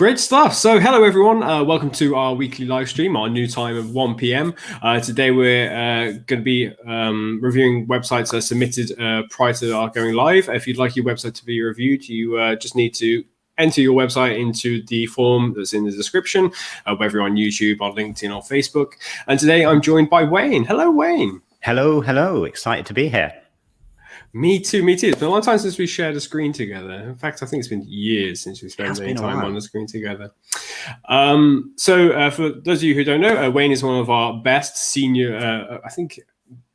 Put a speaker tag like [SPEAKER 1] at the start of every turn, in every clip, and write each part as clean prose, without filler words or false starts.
[SPEAKER 1] Great stuff. So, hello everyone. Welcome to our weekly live stream, our new time of 1 p.m. Today we're going to be reviewing websites that are submitted prior to our going live. If you'd like your website to be reviewed, you just need to enter your website into the form that's in the description, whether you're on YouTube, on LinkedIn, or Facebook. And today I'm joined by Wayne. Hello, Wayne.
[SPEAKER 2] Hello. Excited to be here.
[SPEAKER 1] Me too. It's been a long time since we shared a screen together. In fact, I think it's been years since we spent any time on the screen together. So for those of you who don't know, Wayne is one of our best senior, I think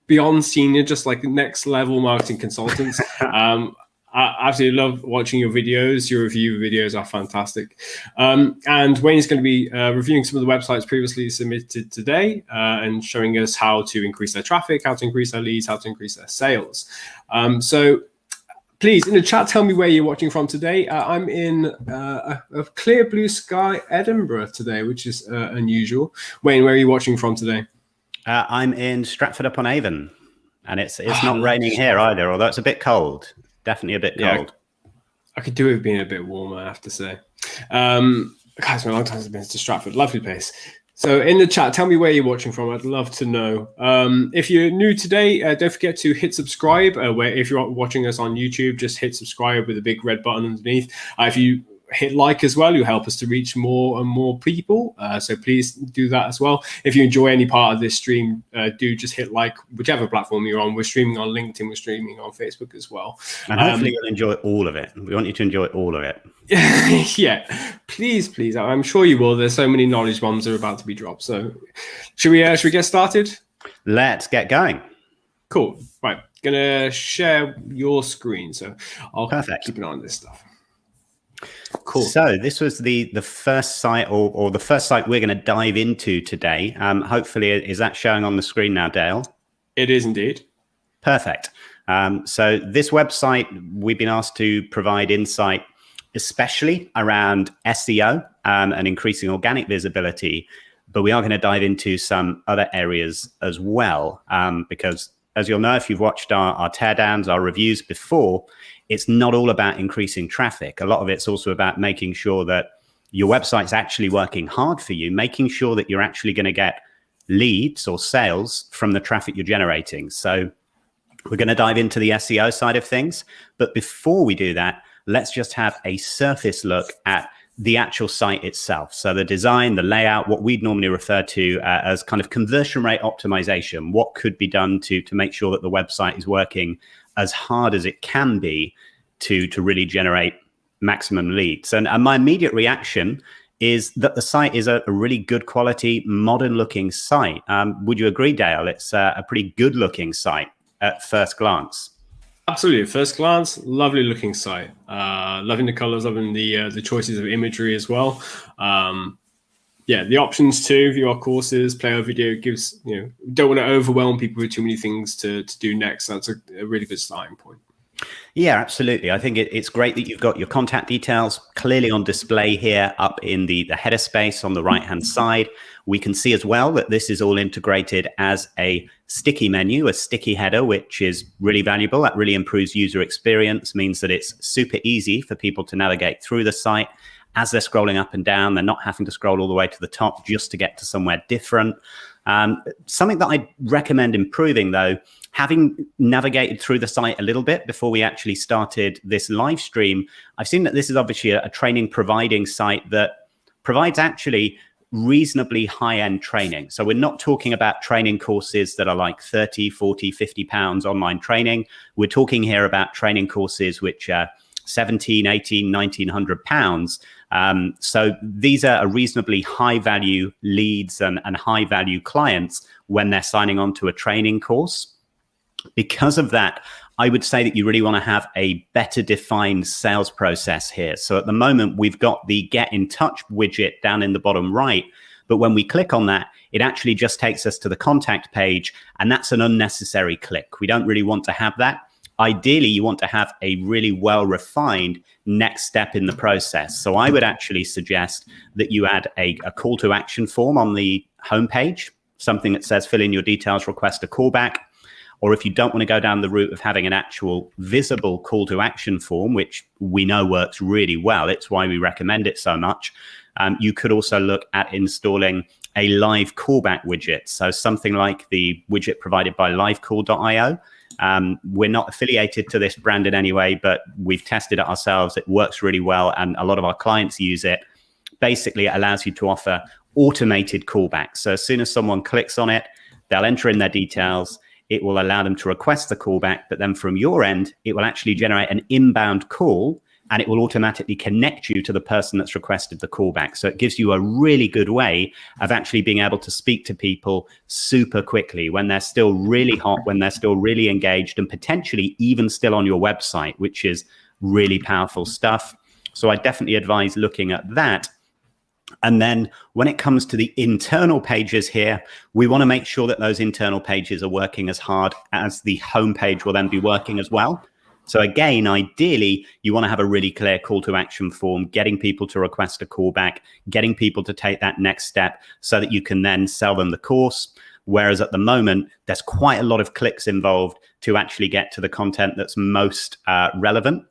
[SPEAKER 1] beyond senior, just like next level marketing consultants. I absolutely love watching your videos. Your review videos are fantastic. And Wayne is going to be reviewing some of the websites previously submitted today and showing us how to increase their traffic, how to increase their leads, how to increase their sales. So please, in the chat, tell me where you're watching from today. I'm in a clear blue sky Edinburgh today, which is unusual. Wayne, where are you watching from today?
[SPEAKER 2] I'm in Stratford-upon-Avon, and it's not raining here either, although it's a bit cold. Definitely a bit cold.
[SPEAKER 1] I could do with being a bit warmer, I have to say. It's been a long time since I've been to Stratford. Lovely place. So in the chat, tell me where you're watching from. I'd love to know. If you're new today, don't forget to hit subscribe. If you're watching us on YouTube, just hit subscribe with a big red button underneath. If you hit like as well, you'll help us to reach more and more people. So please do that as well. If you enjoy any part of this stream, do just hit like whichever platform you're on. We're streaming on LinkedIn, we're streaming on Facebook as well.
[SPEAKER 2] And hopefully you'll enjoy all of it. We want you to enjoy all of it.
[SPEAKER 1] Yeah, please. I'm sure you will. There's so many knowledge bombs that are about to be dropped. So should we get started?
[SPEAKER 2] Let's get going.
[SPEAKER 1] Cool. Right. Gonna share your screen. So I'll keep an eye on this stuff. Cool.
[SPEAKER 2] So this was the first site or the first site we're going to dive into today. Hopefully, is that showing on the screen now, Dale?
[SPEAKER 1] It is indeed.
[SPEAKER 2] Perfect. So this website, we've been asked to provide insight, especially around SEO and increasing organic visibility. But we are going to dive into some other areas as well, because as you'll know, if you've watched our teardowns, our reviews before, it's not all about increasing traffic. A lot of it's also about making sure that your website's actually working hard for you, making sure that you're actually going to get leads or sales from the traffic you're generating. So we're going to dive into the SEO side of things. But before we do that, let's just have a surface look at the actual site itself. So the design, the layout, what we'd normally refer to as kind of conversion rate optimization, what could be done to make sure that the website is working as hard as it can be to really generate maximum leads. And my immediate reaction is that the site is a really good quality, modern looking site. Would you agree, Dale? It's a pretty good looking site at first glance.
[SPEAKER 1] Absolutely. First glance, lovely looking site. Loving the colors, loving the choices of imagery as well. The options too, VR courses, player video gives, don't want to overwhelm people with too many things to do next. That's a really good starting point.
[SPEAKER 2] Yeah, absolutely. I think it's great that you've got your contact details clearly on display here up in the header space on the right-hand side. We can see as well that this is all integrated as a sticky menu, a sticky header, which is really valuable. That really improves user experience, means that it's super easy for people to navigate through the site. As they're scrolling up and down, they're not having to scroll all the way to the top just to get to somewhere different. Something that I'd recommend improving, though, having navigated through the site a little bit before we actually started this live stream, I've seen that this is obviously a training providing site that provides actually reasonably high-end training. So we're not talking about training courses that are like 30, 40, 50 pounds online training. We're talking here about training courses which are 17, 18, 1900 pounds. So these are a reasonably high value leads and high value clients when they're signing on to a training course. Because of that, I would say that you really want to have a better defined sales process here. So at the moment, we've got the get in touch widget down in the bottom right. But when we click on that, it actually just takes us to the contact page. And that's an unnecessary click. We don't really want to have that. Ideally, you want to have a really well-refined next step in the process. So I would actually suggest that you add a call to action form on the homepage, something that says fill in your details, request a callback. Or if you don't want to go down the route of having an actual visible call to action form, which we know works really well, it's why we recommend it so much, you could also look at installing a live callback widget. So something like the widget provided by livecall.io. We're not affiliated to this brand in any way, but we've tested it ourselves. It works really well, and a lot of our clients use it. Basically, it allows you to offer automated callbacks. So as soon as someone clicks on it, they'll enter in their details. It will allow them to request the callback, but then from your end, it will actually generate an inbound call, and it will automatically connect you to the person that's requested the callback. So it gives you a really good way of actually being able to speak to people super quickly when they're still really hot, when they're still really engaged, and potentially even still on your website, which is really powerful stuff. So I definitely advise looking at that. And then when it comes to the internal pages here, we want to make sure that those internal pages are working as hard as the homepage will then be working as well. So again, ideally, you want to have a really clear call to action form, getting people to request a callback, getting people to take that next step so that you can then sell them the course. Whereas at the moment, there's quite a lot of clicks involved to actually get to the content that's most relevant.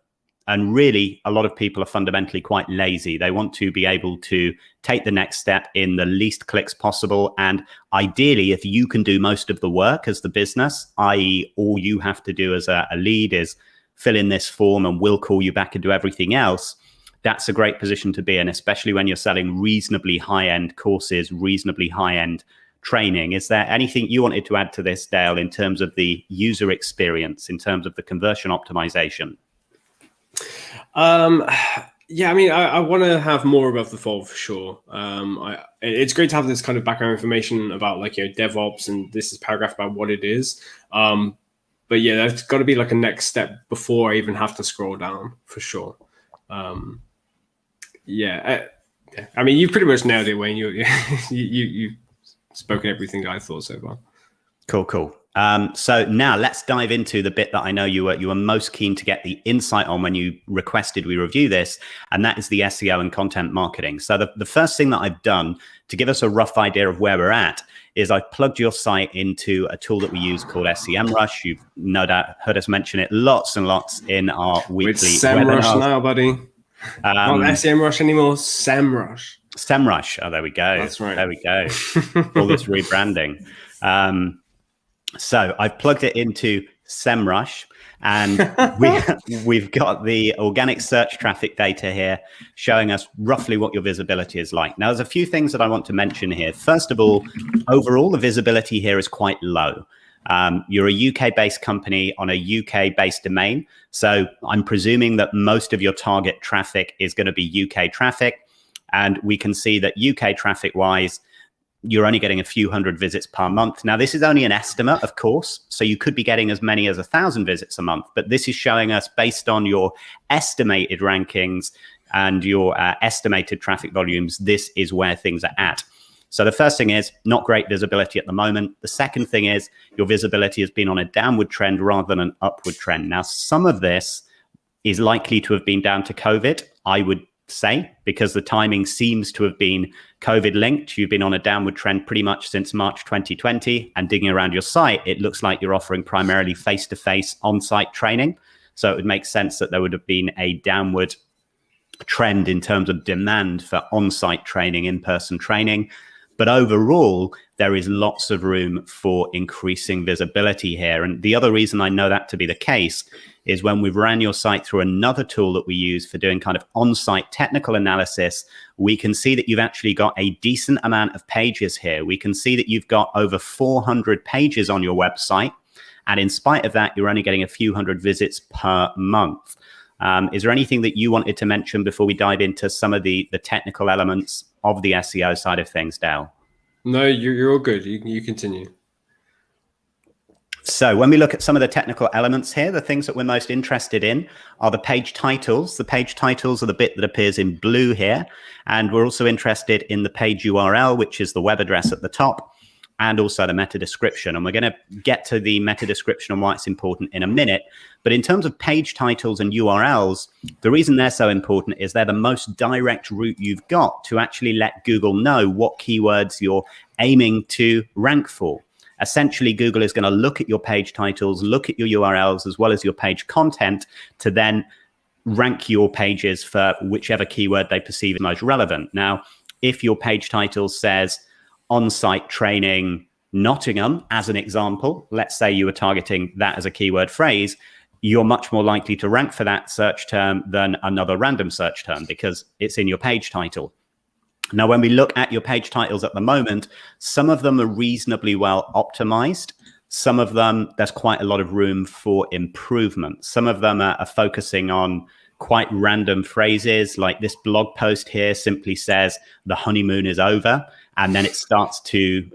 [SPEAKER 2] And really, a lot of people are fundamentally quite lazy. They want to be able to take the next step in the least clicks possible. And ideally, if you can do most of the work as the business, i.e. all you have to do as a lead is fill in this form and we'll call you back and do everything else, that's a great position to be in, especially when you're selling reasonably high-end courses, reasonably high-end training. Is there anything you wanted to add to this, Dale, in terms of the user experience, in terms of the conversion optimization?
[SPEAKER 1] Yeah, I mean, I want to have more above the fold for sure. It's great to have this kind of background information about like, DevOps, and this is paragraph about what it is. But yeah, there's got to be like a next step before I even have to scroll down for sure. I mean, you pretty much nailed it, Wayne. You've spoken everything that I thought so far.
[SPEAKER 2] Cool. So now let's dive into the bit that I know you were most keen to get the insight on when you requested we review this, and that is the SEO and content marketing. So the first thing that I've done to give us a rough idea of where we're at is I've plugged your site into a tool that we use called SEMrush. You've no doubt heard us mention it lots and lots in our weekly
[SPEAKER 1] It's SEMrush now, buddy. Not SEMrush anymore, SEMrush.
[SPEAKER 2] SEMrush. Oh, there we go.
[SPEAKER 1] That's right.
[SPEAKER 2] There we go. All this rebranding. So I've plugged it into SEMrush, and we've got the organic search traffic data here showing us roughly what your visibility is like. Now, there's a few things that I want to mention here. First of all, overall, the visibility here is quite low. You're a UK-based company on a UK-based domain. So I'm presuming that most of your target traffic is going to be UK traffic. And we can see that UK traffic-wise, you're only getting a few hundred visits per month. Now, this is only an estimate, of course, so you could be getting as many as 1,000 visits a month, but this is showing us based on your estimated rankings and your estimated traffic volumes, this is where things are at. So the first thing is not great visibility at the moment. The second thing is your visibility has been on a downward trend rather than an upward trend. Now, some of this is likely to have been down to COVID, I would say, because the timing seems to have been COVID linked. You've been on a downward trend pretty much since March 2020, and digging around your site, it looks like you're offering primarily face-to-face on-site training. So it would make sense that there would have been a downward trend in terms of demand for on-site training, in-person training. But overall, there is lots of room for increasing visibility here. And the other reason I know that to be the case is when we've ran your site through another tool that we use for doing kind of on-site technical analysis, we can see that you've actually got a decent amount of pages here. We can see that you've got over 400 pages on your website. And in spite of that, you're only getting a few hundred visits per month. Is there anything that you wanted to mention before we dive into some of the technical elements of the SEO side of things, Dale?
[SPEAKER 1] No, you're all good. You continue.
[SPEAKER 2] So when we look at some of the technical elements here, the things that we're most interested in are the page titles. The page titles are the bit that appears in blue here. And we're also interested in the page URL, which is the web address at the top, and also the meta description. And we're going to get to the meta description and why it's important in a minute. But in terms of page titles and URLs, the reason they're so important is they're the most direct route you've got to actually let Google know what keywords you're aiming to rank for. Essentially, Google is going to look at your page titles, look at your URLs, as well as your page content to then rank your pages for whichever keyword they perceive as most relevant. Now, if your page title says on-site training Nottingham, as an example, let's say you were targeting that as a keyword phrase, you're much more likely to rank for that search term than another random search term because it's in your page title. Now, when we look at your page titles at the moment, some of them are reasonably well optimized. Some of them, there's quite a lot of room for improvement. Some of them are focusing on quite random phrases, like this blog post here simply says the honeymoon is over, and then it starts to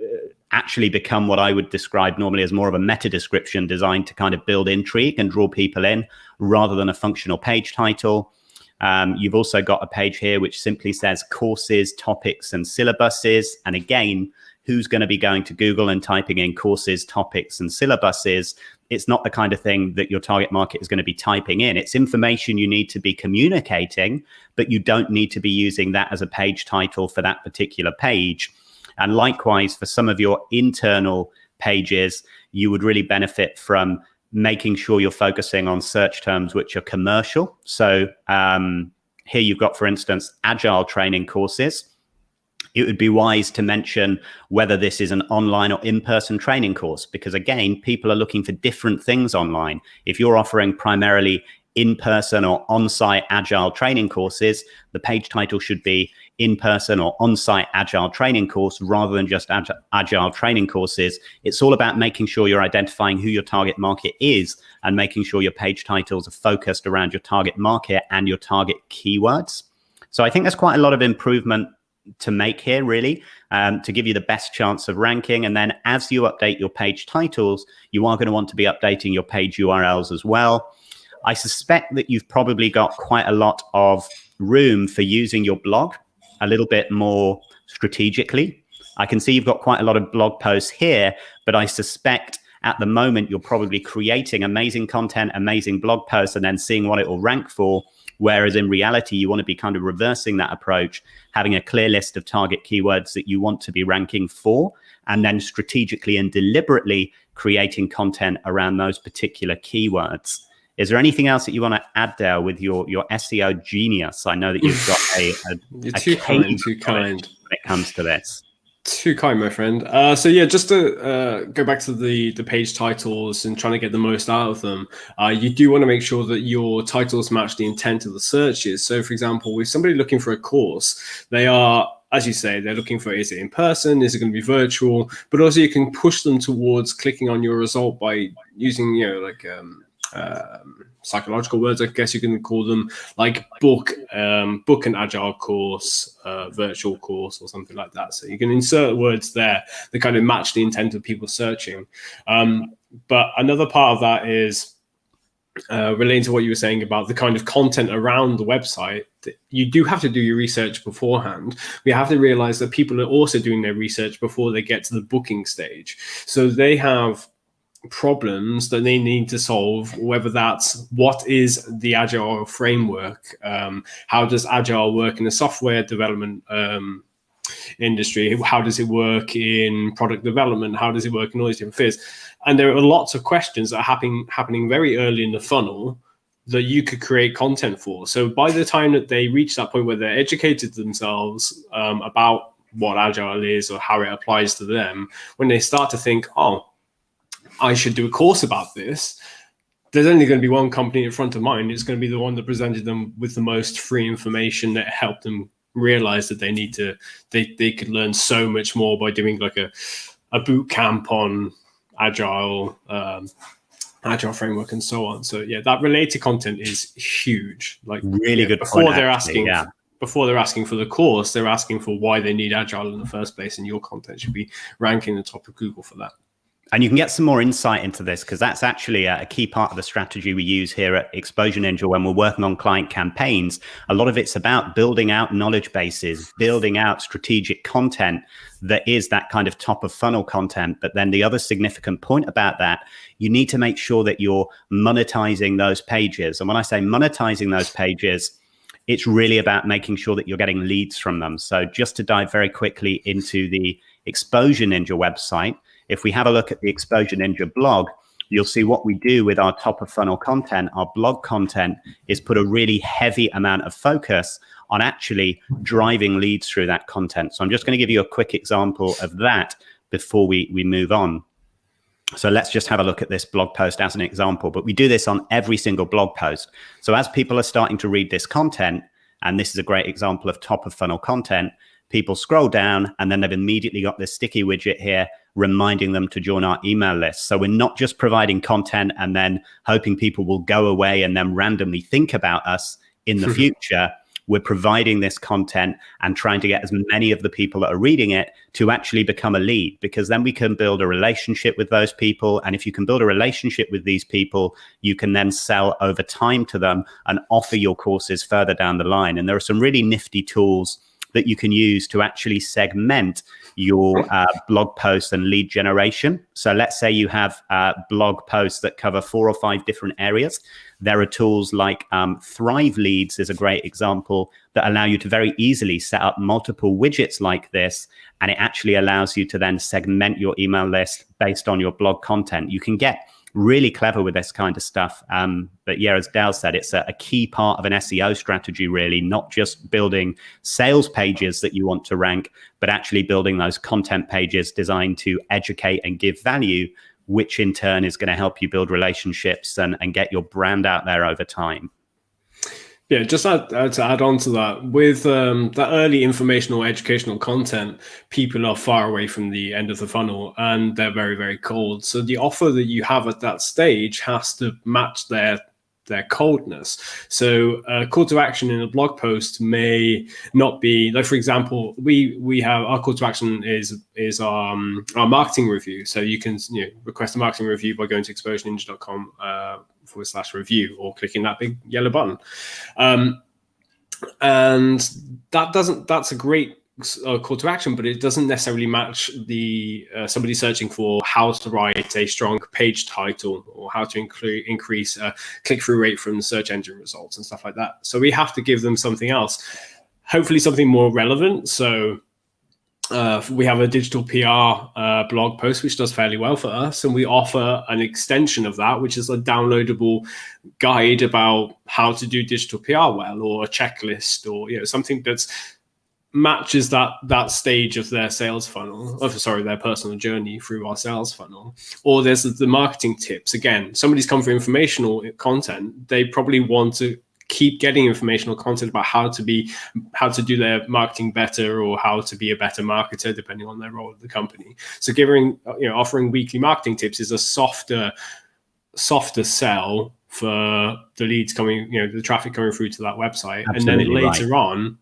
[SPEAKER 2] actually become what I would describe normally as more of a meta description designed to kind of build intrigue and draw people in rather than a functional page title. You've also got a page here which simply says courses, topics, and syllabuses. And again, who's going to be going to Google and typing in courses, topics, and syllabuses? It's not the kind of thing that your target market is going to be typing in. It's information you need to be communicating, but you don't need to be using that as a page title for that particular page. And likewise, for some of your internal pages, you would really benefit from making sure you're focusing on search terms which are commercial. So here you've got, for instance, agile training courses. It would be wise to mention whether this is an online or in-person training course, because again, people are looking for different things online. If you're offering primarily in-person or on-site agile training courses, the page title should be in-person or on-site agile training course rather than just agile training courses. It's all about making sure you're identifying who your target market is and making sure your page titles are focused around your target market and your target keywords. So I think there's quite a lot of improvement to make here, really, to give you the best chance of ranking. And then as you update your page titles, you are going to want to be updating your page URLs as well. I suspect that you've probably got quite a lot of room for using your blog a little bit more strategically. I can see you've got quite a lot of blog posts here, but I suspect at the moment you're probably creating amazing content, amazing blog posts, and then seeing what it will rank for. Whereas in reality, you want to be kind of reversing that approach, having a clear list of target keywords that you want to be ranking for, and then strategically and deliberately creating content around those particular keywords. Is there anything else that you want to add there with your SEO genius? I know that you've got
[SPEAKER 1] You're too kind
[SPEAKER 2] when it comes to this.
[SPEAKER 1] Too kind, my friend. So yeah, just to go back to the page titles and trying to get the most out of them, you do want to make sure that your titles match the intent of the searches. So for example, with somebody looking for a course, they are, as you say, they're looking for, is it in person? Is it going to be virtual? But also you can push them towards clicking on your result by using, psychological words, I guess you can call them, like book an agile course, virtual course, or something like that. So you can insert words there that kind of match the intent of people searching. But another part of that is relating to what you were saying about the kind of content around the website. You do have to do your research beforehand. We have to realize that people are also doing their research before they get to the booking stage. So they have problems that they need to solve, whether that's what is the agile framework, how does agile work in the software development industry, how does it work in product development, how does it work in all these different fields. And there are lots of questions that are happening very early in the funnel that you could create content for. So by the time that they reach that point where they're educated themselves about what agile is or how it applies to them, when they start to think, oh, I should do a course about this, there's only going to be one company in front of mind. It's going to be the one that presented them with the most free information that helped them realize that they could learn so much more by doing like a boot camp on agile framework and so on. So yeah, that related content is huge. Like
[SPEAKER 2] really good
[SPEAKER 1] before
[SPEAKER 2] point,
[SPEAKER 1] they're
[SPEAKER 2] actually,
[SPEAKER 1] asking. Before they're asking for the course, they're asking for why they need agile in the first place, and your content should be ranking the top of Google for that.
[SPEAKER 2] And you can get some more insight into this because that's actually a key part of the strategy we use here at Exposure Ninja when we're working on client campaigns. A lot of it's about building out knowledge bases, building out strategic content that is that kind of top of funnel content. But then the other significant point about that, you need to make sure that you're monetizing those pages. And when I say monetizing those pages, it's really about making sure that you're getting leads from them. So just to dive very quickly into the Exposure Ninja website, if we have a look at the Exposure Ninja blog, you'll see what we do with our top of funnel content, our blog content, is put a really heavy amount of focus on actually driving leads through that content. So I'm just going to give you a quick example of that before we move on. So let's just have a look at this blog post as an example, but we do this on every single blog post. So as people are starting to read this content, and this is a great example of top of funnel content, people scroll down and then they've immediately got this sticky widget here reminding them to join our email list. So we're not just providing content and then hoping people will go away and then randomly think about us in the future. We're providing this content and trying to get as many of the people that are reading it to actually become a lead, because then we can build a relationship with those people. And if you can build a relationship with these people, you can then sell over time to them and offer your courses further down the line. And there are some really nifty tools that you can use to actually segment your blog posts and lead generation. So let's say you have blog posts that cover 4 or 5 different areas. There are tools like Thrive Leads is a great example that allow you to very easily set up multiple widgets like this. And it actually allows you to then segment your email list based on your blog content. You can get really clever with this kind of stuff. But yeah, as Dale said, it's a key part of an SEO strategy, really, not just building sales pages that you want to rank, but actually building those content pages designed to educate and give value, which in turn is going to help you build relationships and get your brand out there over time.
[SPEAKER 1] Yeah, just to add on to that, with that early informational educational content, people are far away from the end of the funnel and they're very, very cold. So the offer that you have at that stage has to match their coldness. So a call to action in a blog post may not be, like, for example, we have our call to action is our marketing review. So you can request a marketing review by going to exposureninja.com /review or clicking that big yellow button. And that's a great call to action, but it doesn't necessarily match the somebody searching for how to write a strong page title or how to increase click-through rate from search engine results and stuff like that. So we have to give them something else, hopefully something more relevant. So we have a digital PR blog post, which does fairly well for us. And we offer an extension of that, which is a downloadable guide about how to do digital PR well, or a checklist, or something that's matches that stage of their sales funnel, their personal journey through our sales funnel. Or there's the marketing tips. Again, somebody's come for informational content. They probably want to keep getting informational content about how to do their marketing better, or how to be a better marketer, depending on their role at the company. So offering weekly marketing tips is a softer sell for the leads coming, the traffic coming through to that website. Absolutely. And then later on,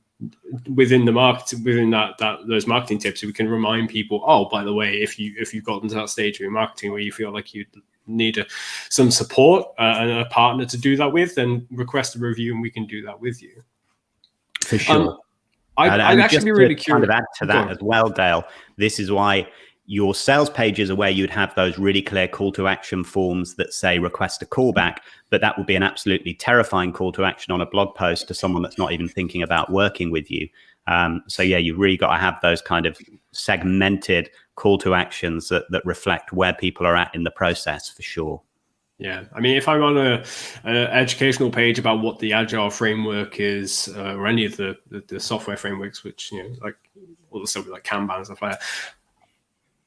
[SPEAKER 1] within those marketing tips, we can remind people, oh, by the way, if you've gotten to that stage of your marketing where you feel like you need some support and a partner to do that with, then request a review and we can do that with you.
[SPEAKER 2] For sure.
[SPEAKER 1] I'd actually be really curious.
[SPEAKER 2] Kind of add to that as well, Dale. This is why your sales pages are where you'd have those really clear call to action forms that say request a callback, but that would be an absolutely terrifying call to action on a blog post to someone that's not even thinking about working with you. So yeah, you've really got to have those kind of segmented call to actions that reflect where people are at in the process, for sure.
[SPEAKER 1] Yeah, I mean, if I'm on an educational page about what the Agile framework is, or any of the software frameworks, which like all the stuff like Kanban and stuff like that,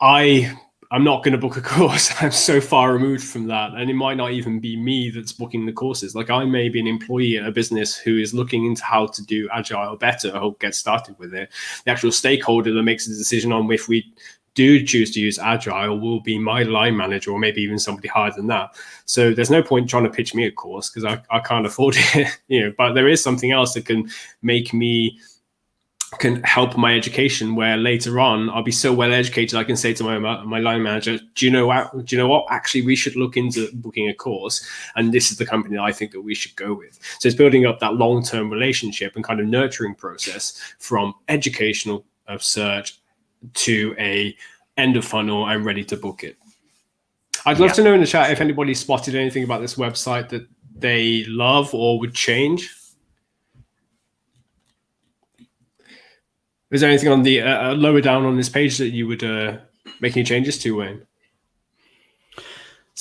[SPEAKER 1] I'm not going to book a course. I'm so far removed from that. And it might not even be me that's booking the courses. Like, I may be an employee at a business who is looking into how to do Agile better or get started with it. The actual stakeholder that makes the decision on if we do choose to use Agile will be my line manager, or maybe even somebody higher than that. So there's no point trying to pitch me a course because I can't afford it. But there is something else that can help my education, where later on I'll be so well educated I can say to my line manager, do you know what, actually we should look into booking a course, and this is the company that I think that we should go with. So it's building up that long-term relationship and kind of nurturing process from educational search to a end of funnel and ready to book it. I'd love to know in the chat if anybody spotted anything about this website that they love or would change. Is there anything on the lower down on this page that you would make any changes to, Wayne?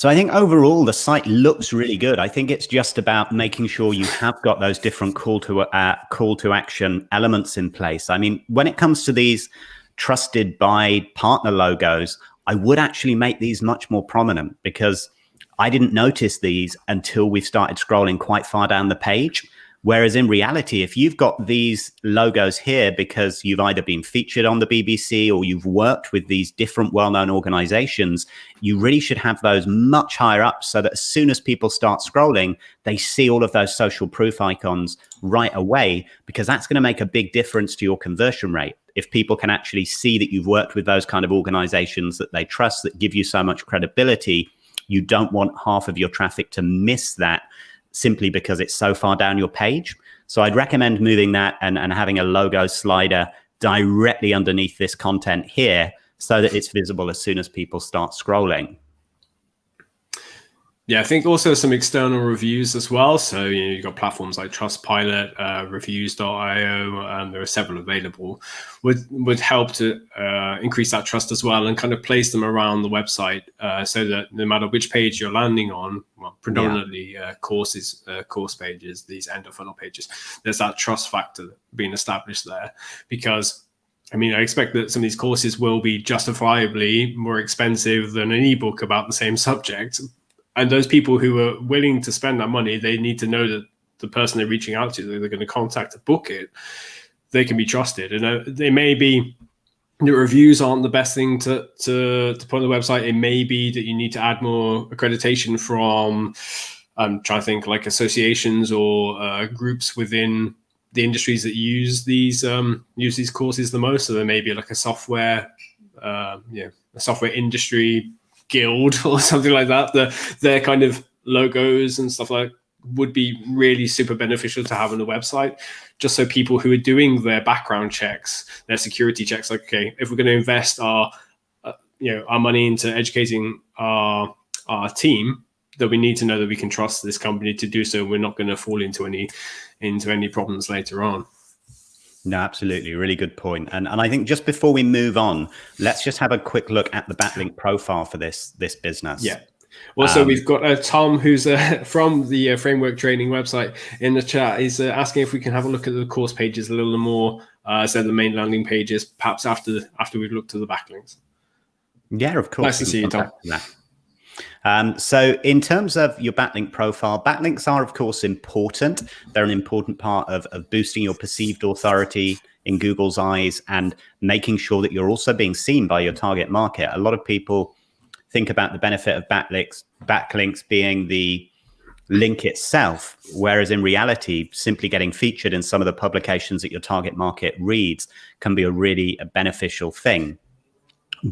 [SPEAKER 2] So I think overall the site looks really good. I think it's just about making sure you have got those different call to action elements in place. I mean, when it comes to these trusted by partner logos, I would actually make these much more prominent, because I didn't notice these until we started scrolling quite far down the page. Whereas in reality, if you've got these logos here because you've either been featured on the BBC or you've worked with these different well-known organizations, you really should have those much higher up, so that as soon as people start scrolling, they see all of those social proof icons right away, because that's going to make a big difference to your conversion rate. If people can actually see that you've worked with those kind of organizations that they trust, that give you so much credibility, you don't want half of your traffic to miss that simply because it's so far down your page. So I'd recommend moving that and having a logo slider directly underneath this content here, so that it's visible as soon as people start scrolling.
[SPEAKER 1] Yeah, I think also some external reviews as well. So you've got platforms like Trustpilot, Reviews.io, and there are several available. Would help to increase that trust as well, and kind of place them around the website, so that no matter which page you're landing on, well, predominantly course pages, these end of funnel pages, there's that trust factor being established there. Because I mean, I expect that some of these courses will be justifiably more expensive than an ebook about the same subject. And those people who are willing to spend that money, they need to know that the person they're reaching out to, they're going to contact to book it, they can be trusted. And they may be, the reviews aren't the best thing to put on the website. It may be that you need to add more accreditation from, I'm trying to think, like associations or groups within the industries that use these courses the most. So there may be like a software industry guild or something like that. Their kind of logos and stuff like that would be really super beneficial to have on the website, just so people who are doing their background checks, their security checks, like, okay, if we're going to invest our money into educating our team, that we need to know that we can trust this company to do so. We're not going to fall into any problems later on.
[SPEAKER 2] No, absolutely. Really good point. And I think just before we move on, let's just have a quick look at the backlink profile for this business.
[SPEAKER 1] Yeah. Well, so we've got Tom, who's from the Framework Training website, in the chat. He's asking if we can have a look at the course pages a little more, so the main landing pages, perhaps after we've looked at the backlinks.
[SPEAKER 2] Yeah, of course.
[SPEAKER 1] Nice to see you, Tom.
[SPEAKER 2] So in terms of your backlink profile, backlinks are, of course, important. They're an important part of boosting your perceived authority in Google's eyes and making sure that you're also being seen by your target market. A lot of people think about the benefit of backlinks being the link itself, whereas in reality, simply getting featured in some of the publications that your target market reads can be a really beneficial thing.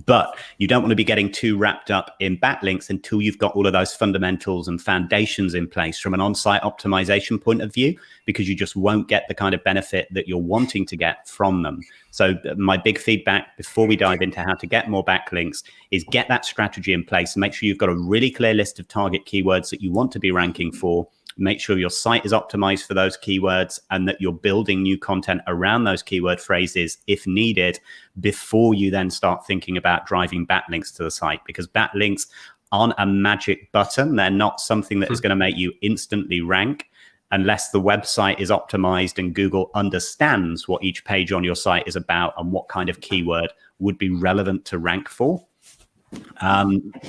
[SPEAKER 2] But you don't want to be getting too wrapped up in backlinks until you've got all of those fundamentals and foundations in place from an on-site optimization point of view, because you just won't get the kind of benefit that you're wanting to get from them. So my big feedback before we dive into how to get more backlinks is get that strategy in place and make sure you've got a really clear list of target keywords that you want to be ranking for. Make sure your site is optimized for those keywords and that you're building new content around those keyword phrases if needed, before you then start thinking about driving backlinks to the site, because backlinks aren't a magic button. They're not something that is going to make you instantly rank unless the website is optimized and Google understands what each page on your site is about and what kind of keyword would be relevant to rank for.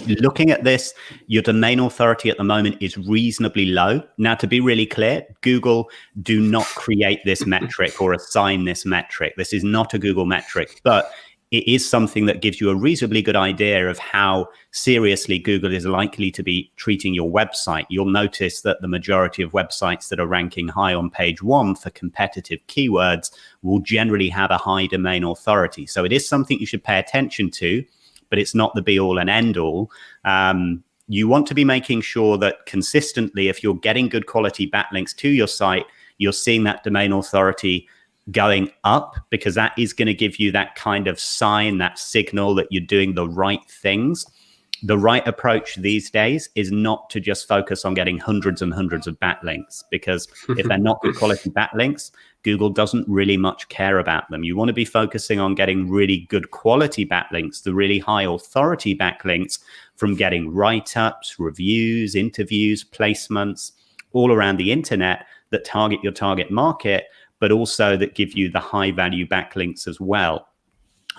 [SPEAKER 2] Looking at this, your domain authority at the moment is reasonably low. Now, to be really clear, Google do not create this metric or assign this metric. This is not a Google metric, but it is something that gives you a reasonably good idea of how seriously Google is likely to be treating your website. You'll notice that the majority of websites that are ranking high on page 1 for competitive keywords will generally have a high domain authority. So it is something you should pay attention to, but it's not the be all and end all. You want to be making sure that consistently, if you're getting good quality backlinks to your site, you're seeing that domain authority going up, because that is going to give you that kind of sign, that signal that you're doing the right things. the right approach these days is not to just focus on getting hundreds and hundreds of backlinks, because if they're not good quality backlinks, Google doesn't really much care about them. You want to be focusing on getting really good quality backlinks, the really high authority backlinks from getting write-ups, reviews, interviews, placements all around the internet that target your target market, but also that give you the high value backlinks as well.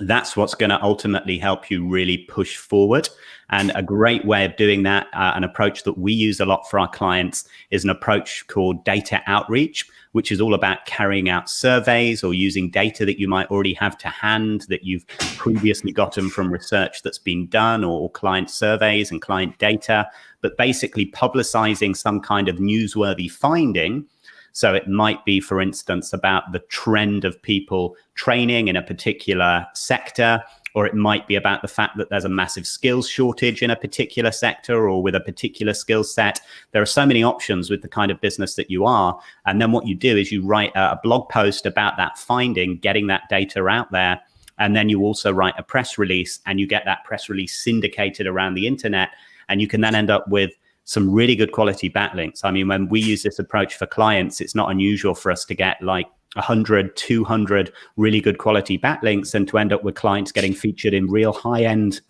[SPEAKER 2] That's what's going to ultimately help you really push forward. And a great way of doing that, an approach that we use a lot for our clients, is an approach called data outreach, which is all about carrying out surveys or using data that you might already have to hand, that you've previously gotten from research that's been done, or client surveys and client data, but basically publicizing some kind of newsworthy finding. So it might be, for instance, about the trend of people training in a particular sector, or it might be about the fact that there's a massive skills shortage in a particular sector or with a particular skill set. There are so many options with the kind of business that you are. And then what you do is you write a blog post about that finding, getting that data out there. And then you also write a press release, and you get that press release syndicated around the internet. And you can then end up with some really good quality backlinks. I mean, when we use this approach for clients, it's not unusual for us to get like 100, 200 really good quality backlinks, and to end up with clients getting featured in real high-end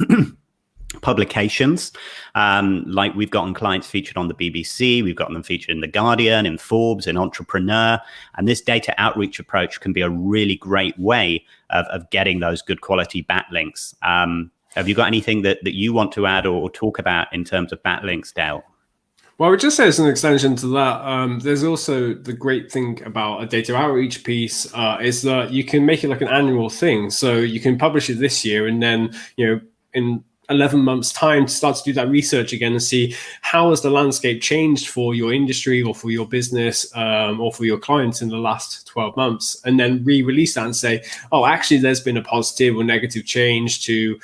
[SPEAKER 2] publications. Like we've gotten clients featured on the BBC, we've gotten them featured in The Guardian, in Forbes, in Entrepreneur. And this data outreach approach can be a really great way of getting those good quality backlinks. Have you got anything that you want to add or talk about in terms of backlinks, Dale?
[SPEAKER 1] Well, I would just say as an extension to that, there's also the great thing about a data outreach piece is that you can make it like an annual thing. So you can publish it this year, and then, in 11 months time to start to do that research again and see how has the landscape changed for your industry or for your business or for your clients in the last 12 months, and then re-release that and say, oh, actually there's been a positive or negative change to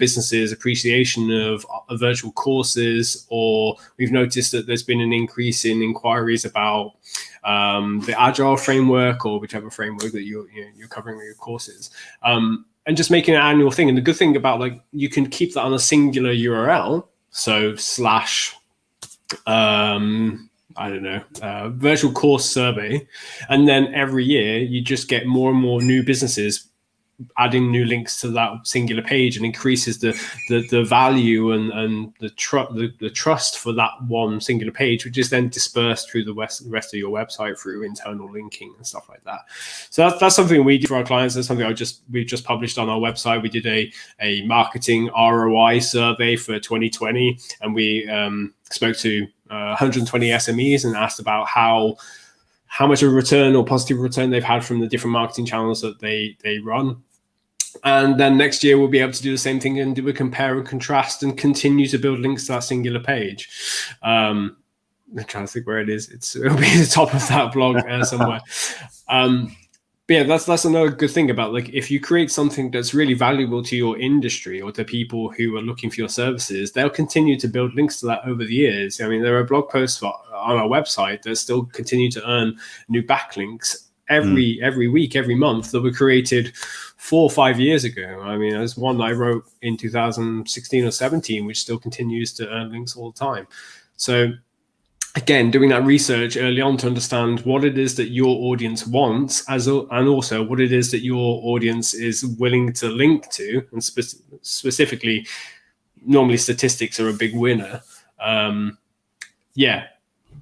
[SPEAKER 1] businesses' appreciation of virtual courses, or we've noticed that there's been an increase in inquiries about the Agile framework or whichever framework that you're covering with your courses. And just making an annual thing. And the good thing about, like, you can keep that on a singular URL. So / virtual course survey. And then every year you just get more and more new businesses adding new links to that singular page, and increases the value and the trust for that one singular page, which is then dispersed through the rest of your website through internal linking and stuff like that. So that's something we do for our clients. That's something we've just published on our website. We did a marketing ROI survey for 2020, and we spoke to 120 SMEs and asked about how much of a return or positive return they've had from the different marketing channels that they run. And then next year we'll be able to do the same thing and do a compare and contrast and continue to build links to that singular page. I'm trying to think where it is. It'll be at the top of that blog somewhere. But yeah, that's another good thing about, like, if you create something that's really valuable to your industry or to people who are looking for your services, they'll continue to build links to that over the years. I mean, there are blog posts on our website that still continue to earn new backlinks every week, every month, that were created 4 or 5 years ago. I mean, there's one I wrote in 2016 or 17, which still continues to earn links all the time. So again, doing that research early on to understand what it is that your audience wants, and also what it is that your audience is willing to link to, and specifically, normally statistics are a big winner.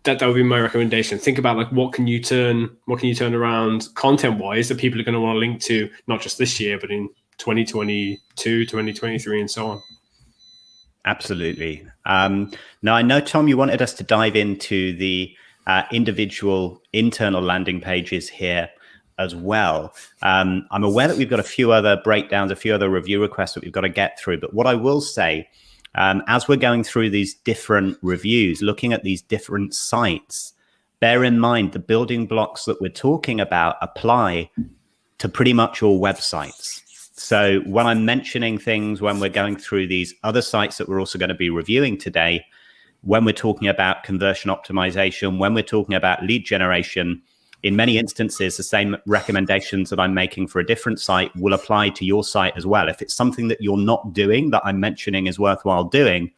[SPEAKER 1] That would be my recommendation. Think about, like, what can you turn around content wise that people are going to want to link to, not just this year, but in 2022, 2023, and so on. Absolutely.
[SPEAKER 2] Now, I know, Tom, you wanted us to dive into the individual internal landing pages here as well. I'm aware that we've got a few other breakdowns, a few other review requests that we've got to get through. But what I will say, as we're going through these different reviews, looking at these different sites, bear in mind the building blocks that we're talking about apply to pretty much all websites. So when I'm mentioning things, when we're going through these other sites that we're also going to be reviewing today, when we're talking about conversion optimization, when we're talking about lead generation, in many instances, the same recommendations that I'm making for a different site will apply to your site as well. If it's something that you're not doing that I'm mentioning is worthwhile doing,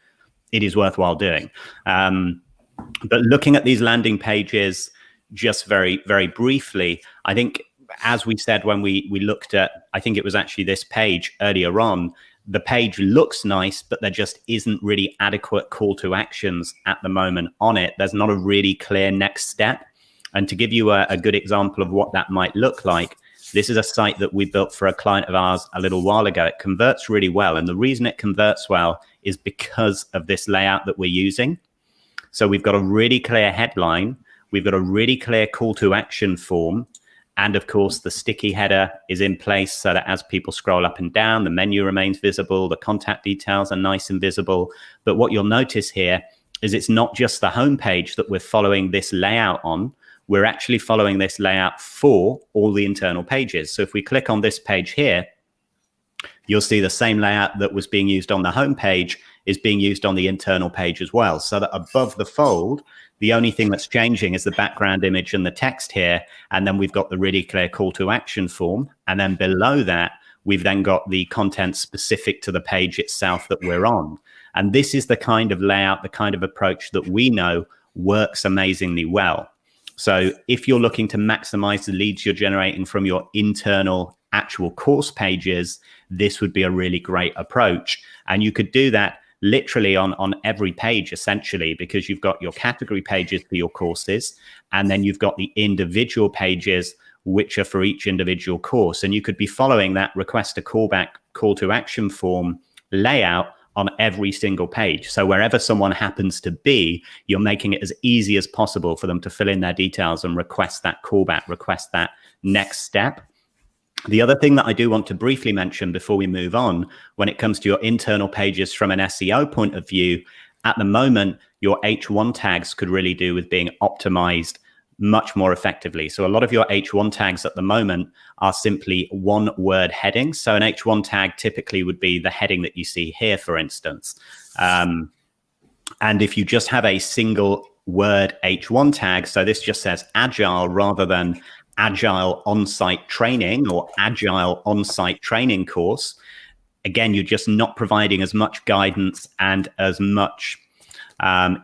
[SPEAKER 2] it is worthwhile doing. But looking at these landing pages just very, very briefly, I think, as we said when we looked at, I think it was actually this page earlier on, the page looks nice, but there just isn't really adequate call to actions at the moment on it. There's not a really clear next step. And to give you a good example of what that might look like, this is a site that we built for a client of ours a little while ago. It converts really well. And the reason it converts well is because of this layout that we're using. So we've got a really clear headline. We've got a really clear call to action form. And of course, the sticky header is in place so that as people scroll up and down, the menu remains visible, the contact details are nice and visible. But what you'll notice here is it's not just the homepage that we're following this layout on. We're actually following this layout for all the internal pages. So if we click on this page here, you'll see the same layout that was being used on the homepage is being used on the internal page as well. So that above the fold, the only thing that's changing is the background image and the text here. And then we've got the really clear call to action form. And then below that, we've then got the content specific to the page itself that we're on. And this is the kind of layout, the kind of approach that we know works amazingly well. So if you're looking to maximize the leads you're generating from your internal actual course pages, this would be a really great approach. And you could do that literally on every page, essentially, because you've got your category pages for your courses, and then you've got the individual pages, which are for each individual course. And you could be following that request a callback call to action form layout on every single page. So wherever someone happens to be, you're making it as easy as possible for them to fill in their details and request that callback, request that next step. The other thing that I do want to briefly mention before we move on, when it comes to your internal pages from an SEO point of view, at the moment, your H1 tags could really do with being optimized much more effectively. So a lot of your H1 tags at the moment are simply one word headings. So an H1 tag typically would be the heading that you see here, for instance. And if you just have a single word H1 tag, so this just says agile rather than agile on-site training or agile on-site training course, again, you're just not providing as much guidance and as much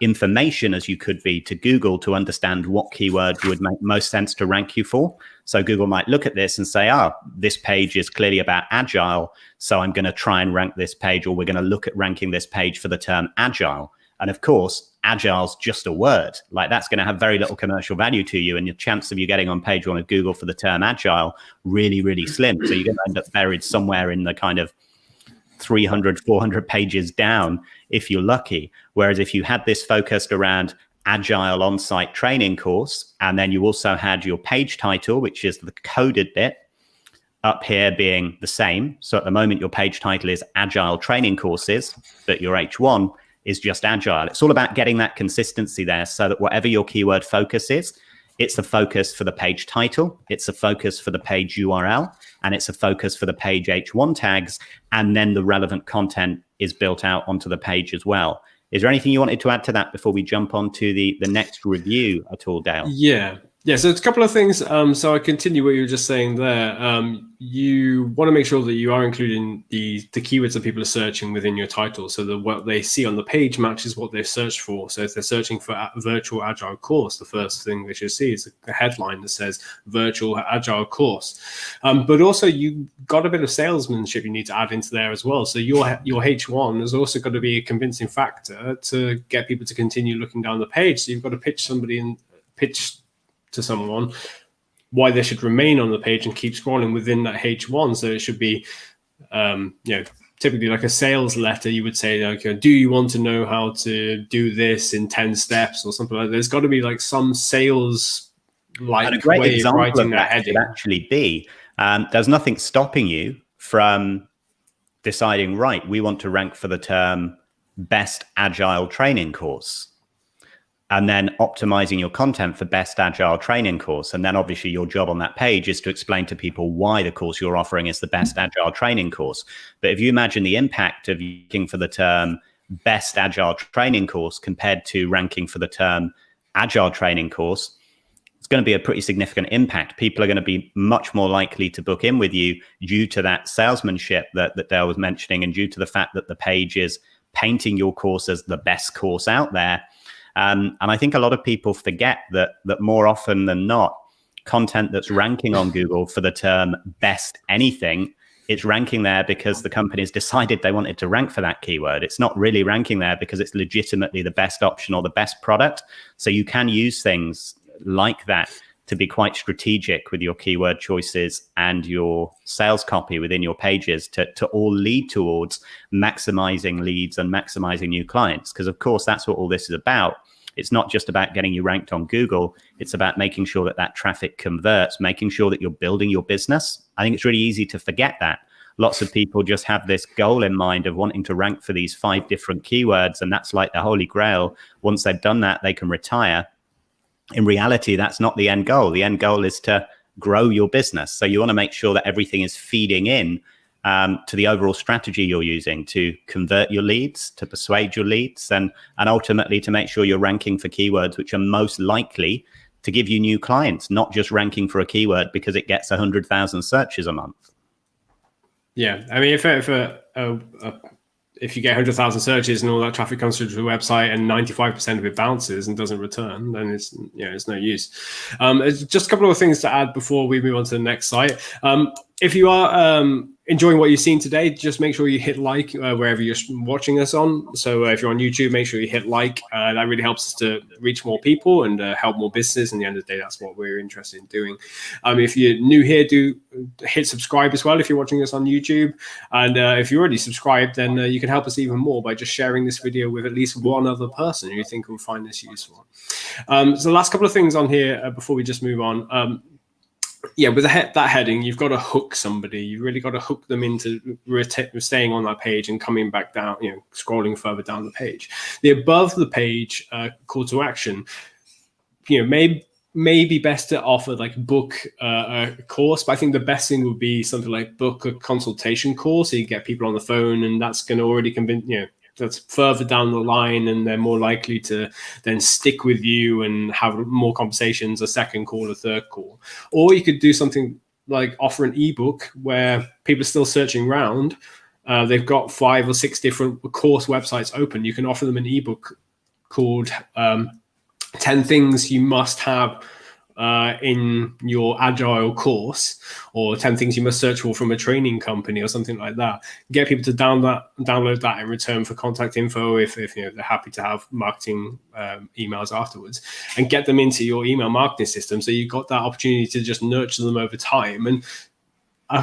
[SPEAKER 2] information as you could be to Google to understand what keyword would make most sense to rank you for. So Google might look at this and say, this page is clearly about agile, so I'm going to try and rank this page, or we're going to look at ranking this page for the term agile. And of course, agile's just a word. Like, that's going to have very little commercial value to you, and your chance of you getting on page one of Google for the term agile really, really slim. So you're going to end up buried somewhere in the kind of 300, 400 pages down if you're lucky. Whereas if you had this focused around agile on-site training course, and then you also had your page title, which is the coded bit, up here being the same. So at the moment, your page title is agile training courses, but your H1 is just agile. It's all about getting that consistency there so that whatever your keyword focus is, it's a focus for the page title, it's a focus for the page URL, and it's a focus for the page H1 tags, and then the relevant content is built out onto the page as well. Is there anything you wanted to add to that before we jump on to the next review at all, Dale?
[SPEAKER 1] Yeah, so it's a couple of things. So I continue what you were just saying there. You want to make sure that you are including the keywords that people are searching within your title, so that what they see on the page matches what they've searched for. So if they're searching for a virtual agile course, the first thing they should see is a headline that says virtual agile course. But also, you got a bit of salesmanship you need to add into there as well. So your H1 has also got to be a convincing factor to get people to continue looking down the page. So you've got to pitch to someone why they should remain on the page and keep scrolling within that H1. So it should be, typically like a sales letter. You would say, okay, do you want to know how to do this in 10 steps or something like that? There's got to be like some sales like way of writing that heading.
[SPEAKER 2] Actually be, there's nothing stopping you from deciding, right, we want to rank for the term best agile training course, and then optimizing your content for best agile training course. And then obviously your job on that page is to explain to people why the course you're offering is the best agile training course. But if you imagine the impact of ranking for the term best agile training course compared to ranking for the term agile training course, it's going to be a pretty significant impact. People are going to be much more likely to book in with you due to that salesmanship that Dale was mentioning, and due to the fact that the page is painting your course as the best course out there. And I think a lot of people forget that more often than not, content that's ranking on Google for the term best anything, it's ranking there because the company's decided they wanted to rank for that keyword. It's not really ranking there because it's legitimately the best option or the best product. So you can use things like that to be quite strategic with your keyword choices and your sales copy within your pages to all lead towards maximizing leads and maximizing new clients. Because of course, that's what all this is about. It's not just about getting you ranked on Google. It's about making sure that traffic converts, making sure that you're building your business. I think it's really easy to forget that. Lots of people just have this goal in mind of wanting to rank for these 5 different keywords, and that's like the holy grail. Once they've done that, they can retire. In reality, that's not the end goal. The end goal is to grow your business. So you want to make sure that everything is feeding in to the overall strategy you're using to convert your leads, to persuade your leads, and ultimately to make sure you're ranking for keywords which are most likely to give you new clients, not just ranking for a keyword because it gets 100,000 searches a month.
[SPEAKER 1] Yeah, I mean, if you get 100,000 searches and all that traffic comes through to the website and 95% of it bounces and doesn't return, then it's no use. Just a couple of things to add before we move on to the next site. If you are enjoying what you've seen today, just make sure you hit like wherever you're watching us on. So if you're on YouTube, make sure you hit like. That really helps us to reach more people and help more businesses. In the end of the day, that's what we're interested in doing. If you're new here, do hit subscribe as well if you're watching us on YouTube. And if you're already subscribed, then you can help us even more by just sharing this video with at least one other person who you think will find this useful. So the last couple of things on here before we just move on. With that heading, you've got to hook somebody. You've really got to hook them into staying on that page and coming back down, scrolling further down the page. The above the page call to action, may be best to offer like book a course, but I think the best thing would be something like book a consultation call, so you get people on the phone, and that's going to already convince that's further down the line, and they're more likely to then stick with you and have more conversations, a second call, a third call. Or you could do something like offer an ebook where people are still searching around. They've got 5 or 6 different course websites open. You can offer them an ebook called 10 Things You Must Have in your agile course, or 10 things you must search for from a training company, or something like that. Get people to download that in return for contact info if they're happy to have marketing emails afterwards, and get them into your email marketing system. So you've got that opportunity to just nurture them over time. And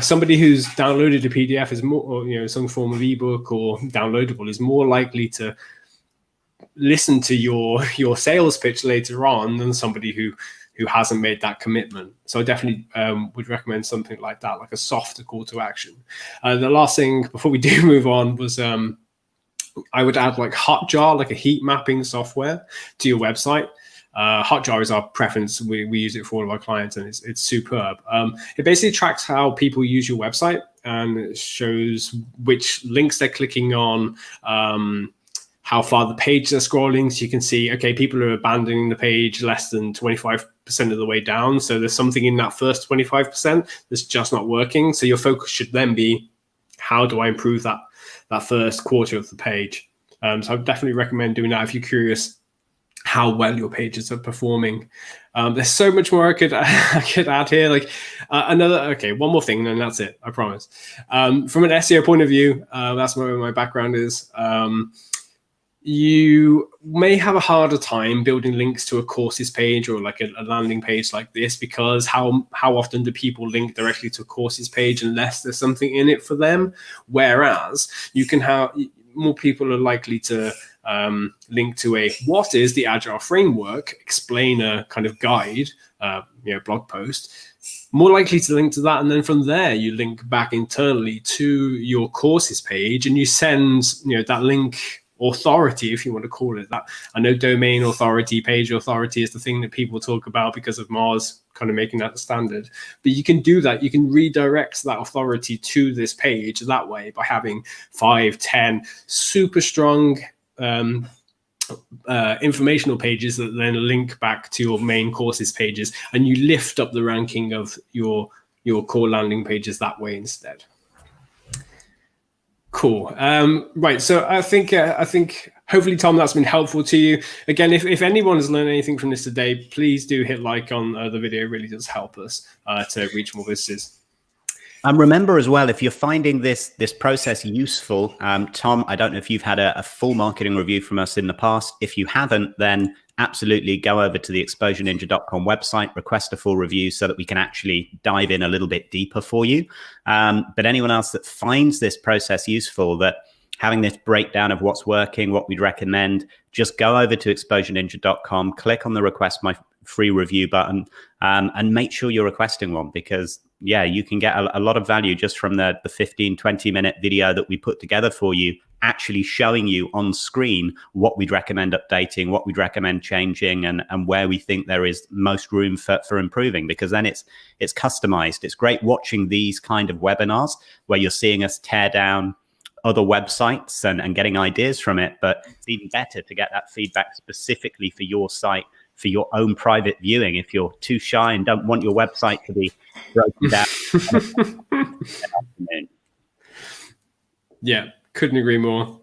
[SPEAKER 1] somebody who's downloaded a PDF is more, or some form of ebook or downloadable, is more likely to listen to your sales pitch later on than somebody who hasn't made that commitment. So I definitely would recommend something like that, like a softer call to action. The last thing before we do move on was I would add like Hotjar, like a heat mapping software to your website. Hotjar is our preference. We use it for all of our clients, and it's superb. It basically tracks how people use your website, and it shows which links they're clicking on, how far the page they're scrolling. So you can see, okay, people are abandoning the page less than 25% of the way down. So there's something in that first 25% that's just not working. So your focus should then be, how do I improve that first quarter of the page? So I would definitely recommend doing that if you're curious how well your pages are performing. There's so much more I could add here. Like one more thing, and then that's it, I promise. From an SEO point of view, that's where my background is. You may have a harder time building links to a courses page or like a landing page like this, because how often do people link directly to a courses page unless there's something in it for them? Whereas you can have more people are likely to link to a what is the Agile framework explainer kind of guide, blog post, more likely to link to that. And then from there, you link back internally to your courses page, and you send that link authority, if you want to call it that. I know domain authority, page authority is the thing that people talk about because of Moz kind of making that the standard. But you can do that. You can redirect that authority to this page that way by having 5, 10 super strong informational pages that then link back to your main courses pages, and you lift up the ranking of your core landing pages that way instead. Cool. Right. So I think hopefully, Tom, that's been helpful to you. Again, if anyone has learned anything from this today, please do hit like on the video. It really does help us to reach more visitors.
[SPEAKER 2] And remember as well, if you're finding this process useful, Tom, I don't know if you've had a full marketing review from us in the past. If you haven't, then absolutely go over to the exposureninja.com website, request a full review so that we can actually dive in a little bit deeper for you. But anyone else that finds this process useful, that having this breakdown of what's working, what we'd recommend, just go over to exposureninja.com, click on the request my free review button, and make sure you're requesting one, because yeah, you can get a lot of value just from the 15-20 minute video that we put together for you, actually showing you on screen what we'd recommend updating, what we'd recommend changing, and where we think there is most room for improving, because then it's customized. It's great watching these kind of webinars where you're seeing us tear down other websites and getting ideas from it, but it's even better to get that feedback specifically for your site, for your own private viewing. If you're too shy and don't want your website to be broken down.
[SPEAKER 1] Yeah, couldn't agree more.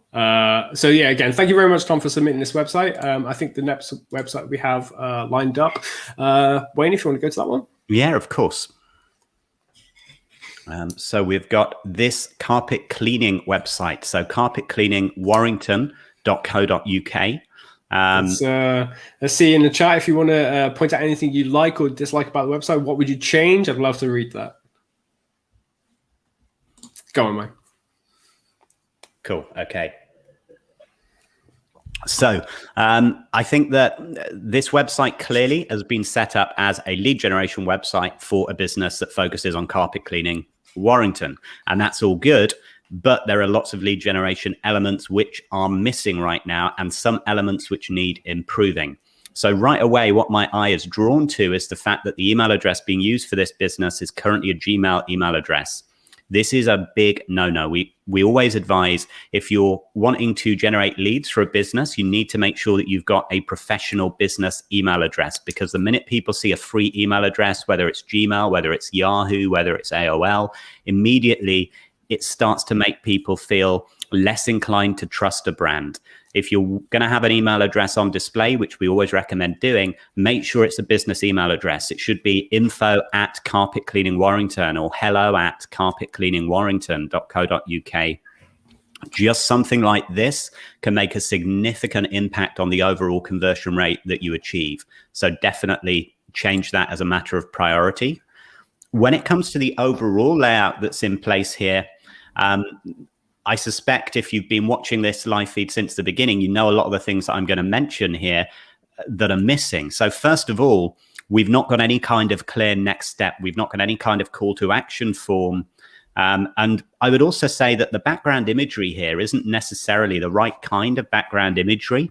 [SPEAKER 1] So yeah, again, thank you very much, Tom, for submitting this website. I think the next website we have lined up. Wayne, if you want to go to that one.
[SPEAKER 2] Yeah, of course. So we've got this carpet cleaning website. So carpetcleaningwarrington.co.uk.
[SPEAKER 1] Let's see in the chat if you want to point out anything you like or dislike about the website. What would you change? I'd love to read that. Go on, Mike.
[SPEAKER 2] Cool. Okay. So I think that this website clearly has been set up as a lead generation website for a business that focuses on carpet cleaning Warrington, and that's all good. But there are lots of lead generation elements which are missing right now, and some elements which need improving. So right away, what my eye is drawn to is the fact that the email address being used for this business is currently a Gmail email address. This is a big no-no. We always advise, if you're wanting to generate leads for a business, you need to make sure that you've got a professional business email address, because the minute people see a free email address, whether it's Gmail, whether it's Yahoo, whether it's AOL, immediately it starts to make people feel less inclined to trust a brand. If you're going to have an email address on display, which we always recommend doing, make sure it's a business email address. It should be info@carpetcleaningwarrington or hello@carpetcleaningwarrington.co.uk. Just something like this can make a significant impact on the overall conversion rate that you achieve. So definitely change that as a matter of priority. When it comes to the overall layout that's in place here, I suspect if you've been watching this live feed since the beginning, you know a lot of the things that I'm going to mention here that are missing. So first of all, we've not got any kind of clear next step. We've not got any kind of call to action form. And I would also say that the background imagery here isn't necessarily the right kind of background imagery.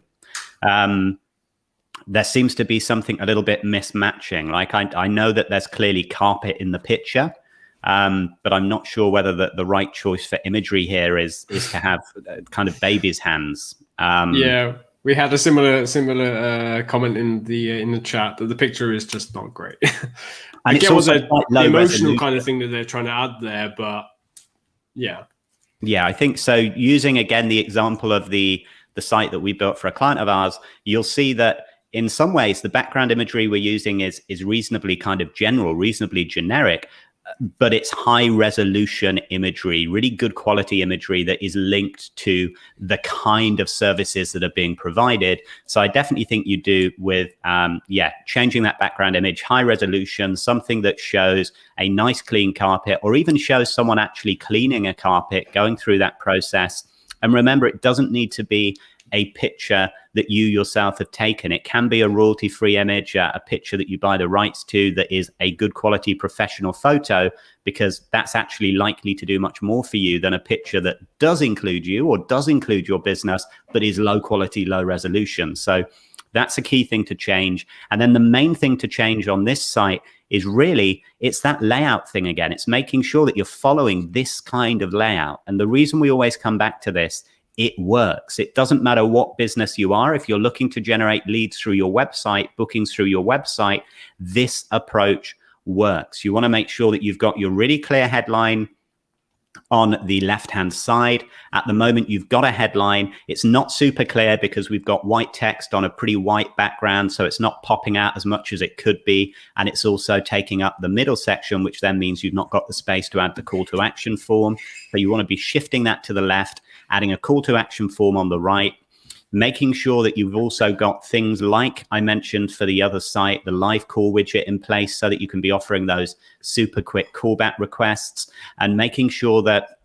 [SPEAKER 2] There seems to be something a little bit mismatching. Like I know that there's clearly carpet in the picture, but I'm not sure whether the right choice for imagery here is to have kind of baby's hands.
[SPEAKER 1] Yeah, we had a similar comment in the chat that the picture is just not great.
[SPEAKER 2] And it's also
[SPEAKER 1] the emotional kind of thing that they're trying to add there, but yeah.
[SPEAKER 2] Yeah, I think so. Using again the example of the site that we built for a client of ours, you'll see that in some ways the background imagery we're using is reasonably kind of general, reasonably generic, but it's high resolution imagery, really good quality imagery that is linked to the kind of services that are being provided. So I definitely think you do with, changing that background image, high resolution, something that shows a nice clean carpet, or even shows someone actually cleaning a carpet, going through that process. And remember, it doesn't need to be a picture that you yourself have taken. It can be a royalty-free image, a picture that you buy the rights to that is a good quality professional photo, because that's actually likely to do much more for you than a picture that does include you or does include your business, but is low quality, low resolution. So that's a key thing to change. And then the main thing to change on this site is really, it's that layout thing again. It's making sure that you're following this kind of layout. And the reason we always come back to this it works. It doesn't matter what business you are. If you're looking to generate leads through your website, bookings through your website, this approach works. You want to make sure that you've got your really clear headline on the left-hand side. At the moment, you've got a headline. It's not super clear because we've got white text on a pretty white background, so it's not popping out as much as it could be. And it's also taking up the middle section, which then means you've not got the space to add the call to action form. So you want to be shifting that to the left, adding a call to action form on the right, making sure that you've also got things like I mentioned for the other site, the live call widget in place so that you can be offering those super quick callback requests, and making sure that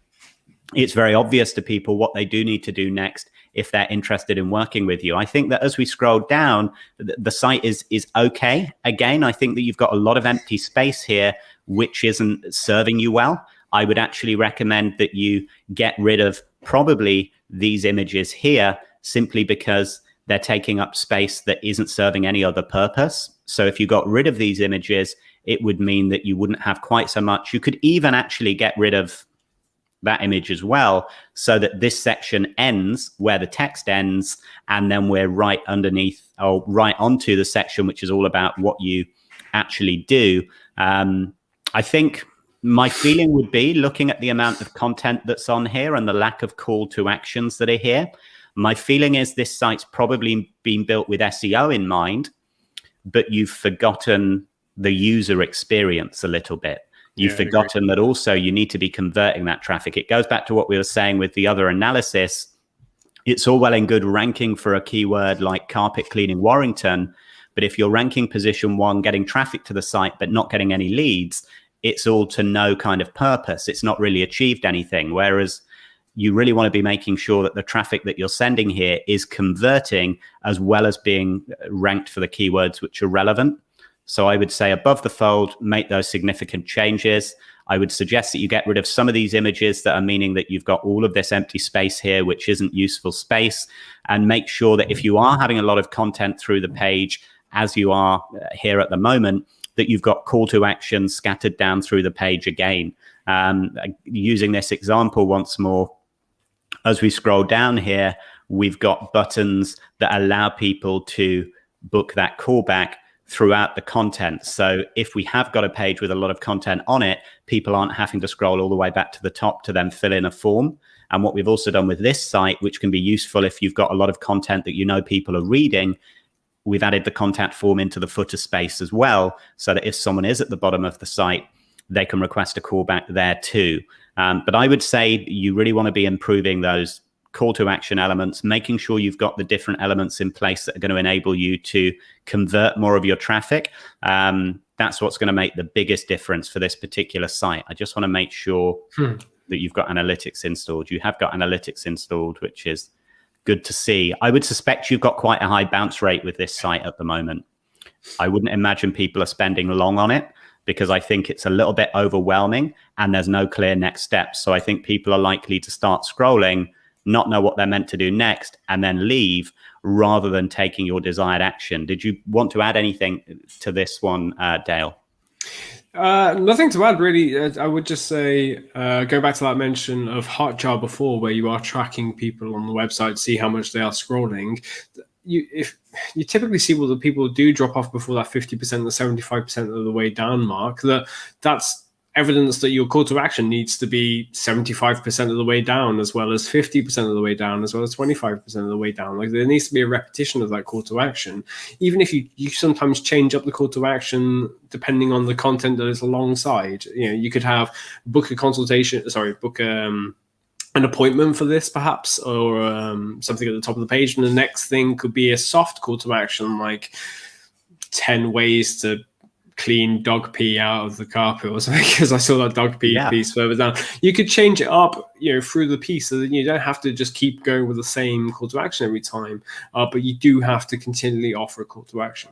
[SPEAKER 2] it's very obvious to people what they do need to do next if they're interested in working with you. I think that as we scroll down, the site is okay. Again, I think that you've got a lot of empty space here, which isn't serving you well. I would actually recommend that you get rid of probably these images here, simply because they're taking up space that isn't serving any other purpose. So if you got rid of these images, it would mean that you wouldn't have quite so much. You could even actually get rid of that image as well, so that this section ends where the text ends, and then we're right underneath or right onto the section which is all about what you actually do. I think my feeling would be, looking at the amount of content that's on here and the lack of call to actions that are here, my feeling is this site's probably been built with SEO in mind, but you've forgotten the user experience a little bit. You've forgotten that also you need to be converting that traffic. It goes back to what we were saying with the other analysis. It's all well and good ranking for a keyword like carpet cleaning Warrington, but if you're ranking position 1, getting traffic to the site, but not getting any leads, it's all to no kind of purpose. It's not really achieved anything. Whereas you really want to be making sure that the traffic that you're sending here is converting, as well as being ranked for the keywords which are relevant. So I would say above the fold, make those significant changes. I would suggest that you get rid of some of these images that are meaning that you've got all of this empty space here, which isn't useful space, and make sure that if you are having a lot of content through the page, as you are here at the moment, that you've got call to action scattered down through the page again. Using this example once more, as we scroll down here, we've got buttons that allow people to book that callback throughout the content. So if we have got a page with a lot of content on it, people aren't having to scroll all the way back to the top to then fill in a form. And what we've also done with this site, which can be useful if you've got a lot of content that you know people are reading, we've added the contact form into the footer space as well, so that if someone is at the bottom of the site, they can request a callback there too. But I would say you really want to be improving those call to action elements, making sure you've got the different elements in place that are going to enable you to convert more of your traffic. That's what's going to make the biggest difference for this particular site. I just want to make sure that you've got analytics installed. You have got analytics installed, which is good to see. I would suspect you've got quite a high bounce rate with this site at the moment. I wouldn't imagine people are spending long on it, because I think it's a little bit overwhelming and there's no clear next steps. So I think people are likely to start scrolling, not know what they're meant to do next, and then leave rather than taking your desired action. Did you want to add anything to this one, Dale?
[SPEAKER 1] Nothing to add, really. I would just say, go back to that mention of Hotjar before, where you are tracking people on the website, see how much they are scrolling. If you typically see what the people do drop off before that 50%, the 75% of the way down mark, that's evidence that your call to action needs to be 75% of the way down, as well as 50% of the way down, as well as 25% of the way down. Like, there needs to be a repetition of that call to action. Even if you sometimes change up the call to action depending on the content that is alongside. You could have book an appointment for this, perhaps, or something at the top of the page, and the next thing could be a soft call to action, like 10 ways to clean dog pee out of the carpet or something, because I saw that dog pee piece further down. You could change it up, through the piece, so that you don't have to just keep going with the same call to action every time, but you do have to continually offer a call to action.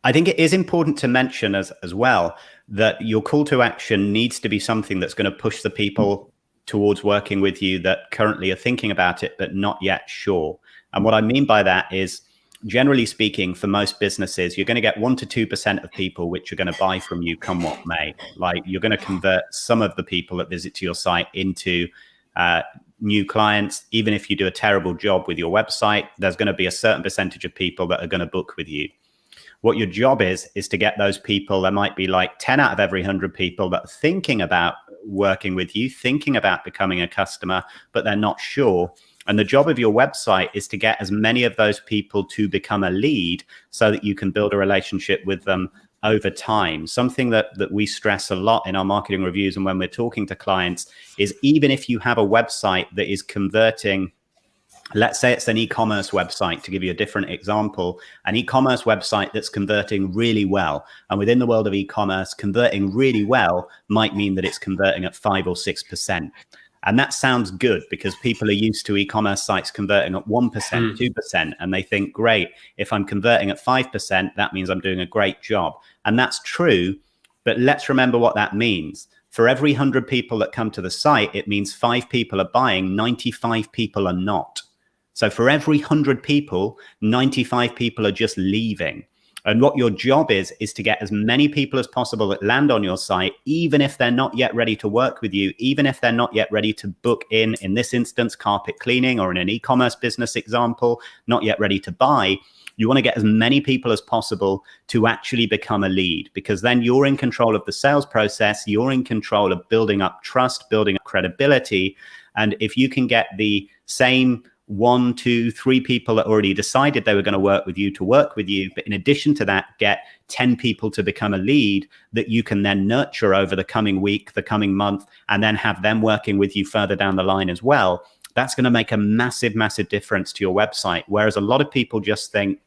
[SPEAKER 2] I think it is important to mention as well that your call to action needs to be something that's going to push the people towards working with you that currently are thinking about it but not yet sure. And what I mean by that is, generally speaking, for most businesses, you're going to get 1% to 2% of people which are going to buy from you come what may. Like, you're going to convert some of the people that visit to your site into new clients, even if you do a terrible job with your website, there's going to be a certain percentage of people that are going to book with you. What your job is to get those people. There might be like 10 out of every 100 people that are thinking about working with you, thinking about becoming a customer, but they're not sure. And the job of your website is to get as many of those people to become a lead so that you can build a relationship with them over time. Something that we stress a lot in our marketing reviews and when we're talking to clients is, even if you have a website that is converting, let's say it's an e-commerce website, to give you a different example, an e-commerce website that's converting really well. And within the world of e-commerce, converting really well might mean that it's converting at 5 or 6%. And that sounds good because people are used to e-commerce sites converting at 1%, 2%, and they think, great, if I'm converting at 5%, that means I'm doing a great job. And that's true, but let's remember what that means. For every 100 people that come to the site, it means 5 people are buying, 95 people are not. So for every 100 people, 95 people are just leaving. And what your job is to get as many people as possible that land on your site, even if they're not yet ready to work with you, even if they're not yet ready to book in this instance, carpet cleaning, or in an e-commerce business example, not yet ready to buy. You want to get as many people as possible to actually become a lead, because then you're in control of the sales process. You're in control of building up trust, building up credibility. And if you can get the same 1, 2, 3 people that already decided they were going to work with you, but in addition to that, get 10 people to become a lead that you can then nurture over the coming week, the coming month, and then have them working with you further down the line as well, that's going to make a massive, massive difference to your website. Whereas a lot of people just think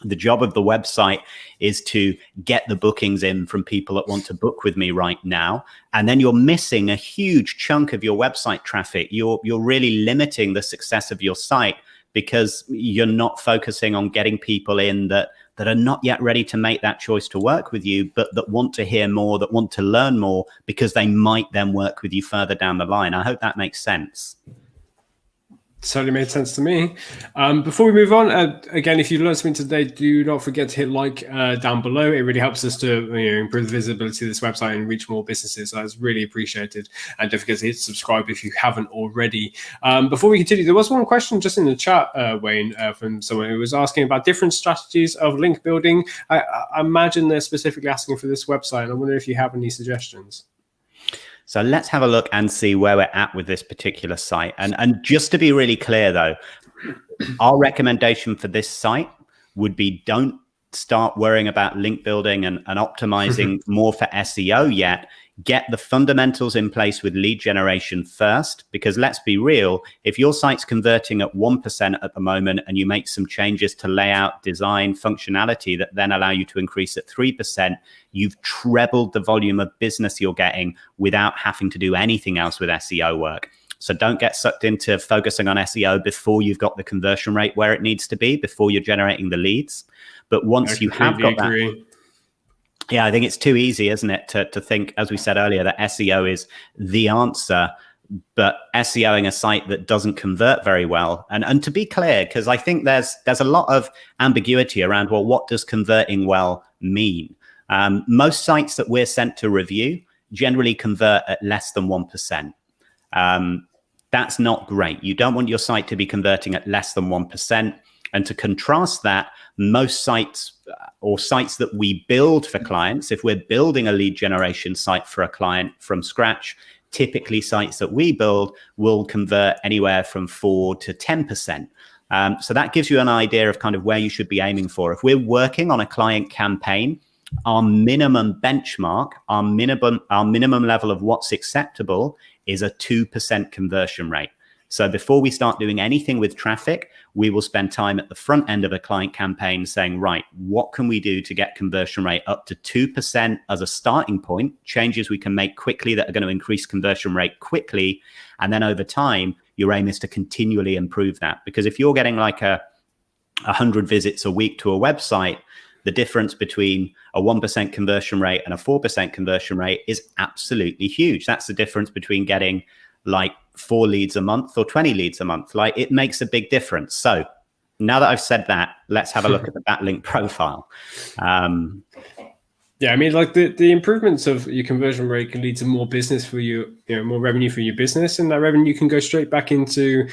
[SPEAKER 2] the job of the website is to get the bookings in from people that want to book with me right now. And then you're missing a huge chunk of your website traffic. You're really limiting the success of your site because you're not focusing on getting people in that are not yet ready to make that choice to work with you, but that want to hear more, that want to learn more, because they might then work with you further down the line. I hope that makes sense.
[SPEAKER 1] Certainly made sense to me. Before we move on, again, if you learned something today, do not forget to hit like down below. It really helps us to improve the visibility of this website and reach more businesses. So that's really appreciated. And don't forget to hit subscribe if you haven't already. Before we continue, there was one question just in the chat, Wayne, from someone who was asking about different strategies of link building. I imagine they're specifically asking for this website, and I wonder if you have any suggestions.
[SPEAKER 2] So let's have a look and see where we're at with this particular site. And just to be really clear, though, our recommendation for this site would be, don't start worrying about link building and optimizing more for SEO yet. Get the fundamentals in place with lead generation first, because let's be real, if your site's converting at 1% at the moment and you make some changes to layout, design, functionality that then allow you to increase at 3%, you've trebled the volume of business you're getting without having to do anything else with SEO work. So don't get sucked into focusing on SEO before you've got the conversion rate where it needs to be, before you're generating the leads. But once you have got that, yeah, I think it's too easy, isn't it, to think, as we said earlier, that SEO is the answer, but SEOing a site that doesn't convert very well. And to be clear, because I think there's a lot of ambiguity around, well, what does converting well mean? Most sites that we're sent to review generally convert at less than 1%. That's not great. You don't want your site to be converting at less than 1%. And to contrast that, most sites or sites that we build for clients, if we're building a lead generation site for a client from scratch, typically sites that we build will convert anywhere from 4 to 10%. So that gives you an idea of kind of where you should be aiming for. If we're working on a client campaign, our minimum benchmark, our minimum level of what's acceptable is a 2% conversion rate. So before we start doing anything with traffic, we will spend time at the front end of a client campaign saying, right, what can we do to get conversion rate up to 2% as a starting point, changes we can make quickly that are going to increase conversion rate quickly. And then over time, your aim is to continually improve that. Because if you're getting like 100 visits a week to a website, the difference between a 1% conversion rate and a 4% conversion rate is absolutely huge. That's the difference between getting like 4 leads a month or 20 leads a month. Like, it makes a big difference. So now that I've said that, let's have a look at the backlink profile.
[SPEAKER 1] Yeah, I mean, like the improvements of your conversion rate can lead to more business for you, more revenue for your business, and that revenue can go straight back into,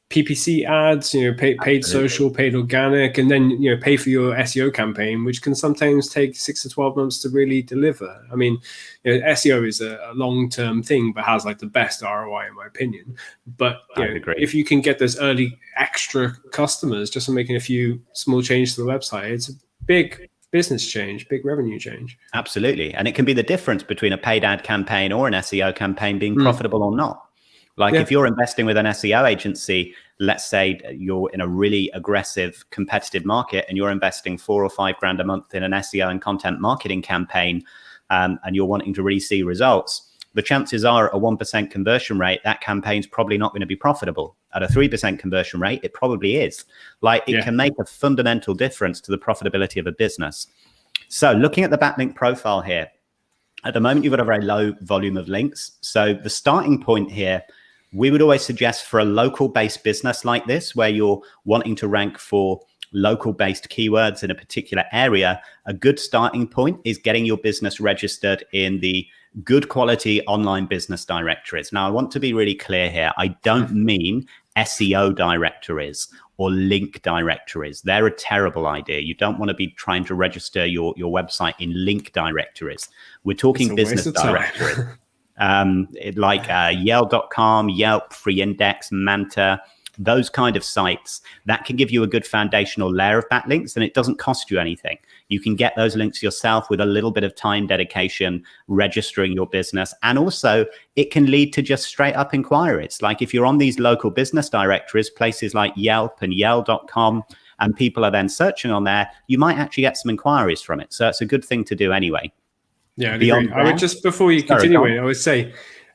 [SPEAKER 1] PPC ads, paid social, paid organic, and then pay for your SEO campaign, which can sometimes take 6 to 12 months to really deliver. I mean, SEO is a long-term thing, but has like the best ROI in my opinion. But if you can get those early extra customers just from making a few small changes to the website, it's a big business change, big revenue change.
[SPEAKER 2] Absolutely. And it can be the difference between a paid ad campaign or an SEO campaign being profitable or not. Like if you're investing with an SEO agency, let's say you're in a really aggressive competitive market and you're investing $4 or $5 grand a month in an SEO and content marketing campaign, and you're wanting to really see results, the chances are at a 1% conversion rate, that campaign's probably not going to be profitable. At a 3% conversion rate, it probably is. Like it can make a fundamental difference to the profitability of a business. So looking at the backlink profile here, at the moment, you've got a very low volume of links. So the starting point here, we would always suggest for a local-based business like this, where you're wanting to rank for local-based keywords in a particular area, a good starting point is getting your business registered in the good quality online business directories. Now, I want to be really clear here. I don't mean SEO directories or link directories. They're a terrible idea. You don't want to be trying to register your website in link directories. We're talking business directories. Like Yale.com, Yelp, Free Index, Manta, those kind of sites that can give you a good foundational layer of backlinks, and it doesn't cost you anything. You can get those links yourself with a little bit of time dedication, registering your business. And also it can lead to just straight up inquiries. Like if you're on these local business directories, places like Yelp and Yale.com, and people are then searching on there, you might actually get some inquiries from it. So it's a good thing to do anyway.
[SPEAKER 1] Yeah, I would just, before you continue,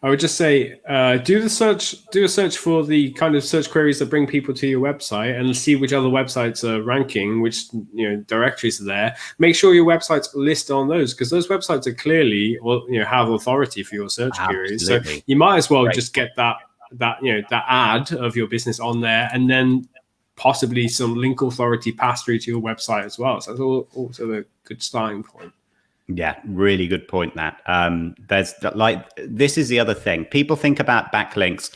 [SPEAKER 1] I would just say, do a search for the kind of search queries that bring people to your website, and see which other websites are ranking, which directories are there. Make sure your website's listed on those, because those websites are clearly, have authority for your search queries. So you might as well just get that ad of your business on there, and then possibly some link authority passed through to your website as well. So that's also a good starting point.
[SPEAKER 2] Yeah, really good point, that. This is the other thing. People think about backlinks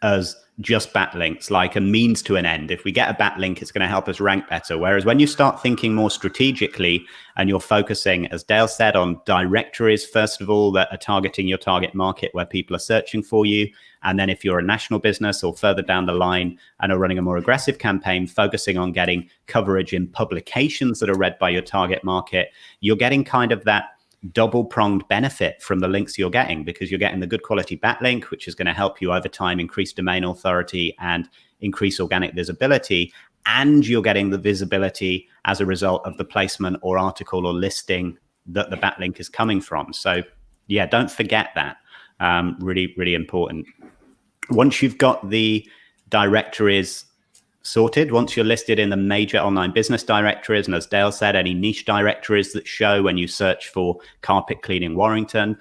[SPEAKER 2] as just backlinks, like a means to an end. If we get a backlink, it's going to help us rank better. Whereas when you start thinking more strategically and you're focusing, as Dale said, on directories, first of all, that are targeting your target market where people are searching for you. And then if you're a national business or further down the line and are running a more aggressive campaign, focusing on getting coverage in publications that are read by your target market, you're getting kind of that double-pronged benefit from the links you're getting, because you're getting the good quality backlink, which is going to help you over time increase domain authority and increase organic visibility. And you're getting the visibility as a result of the placement or article or listing that the backlink is coming from. So yeah, don't forget that. Really, really important. Once you've got the directories sorted, once you're listed in the major online business directories, and as Dale said, any niche directories that show when you search for carpet cleaning Warrington,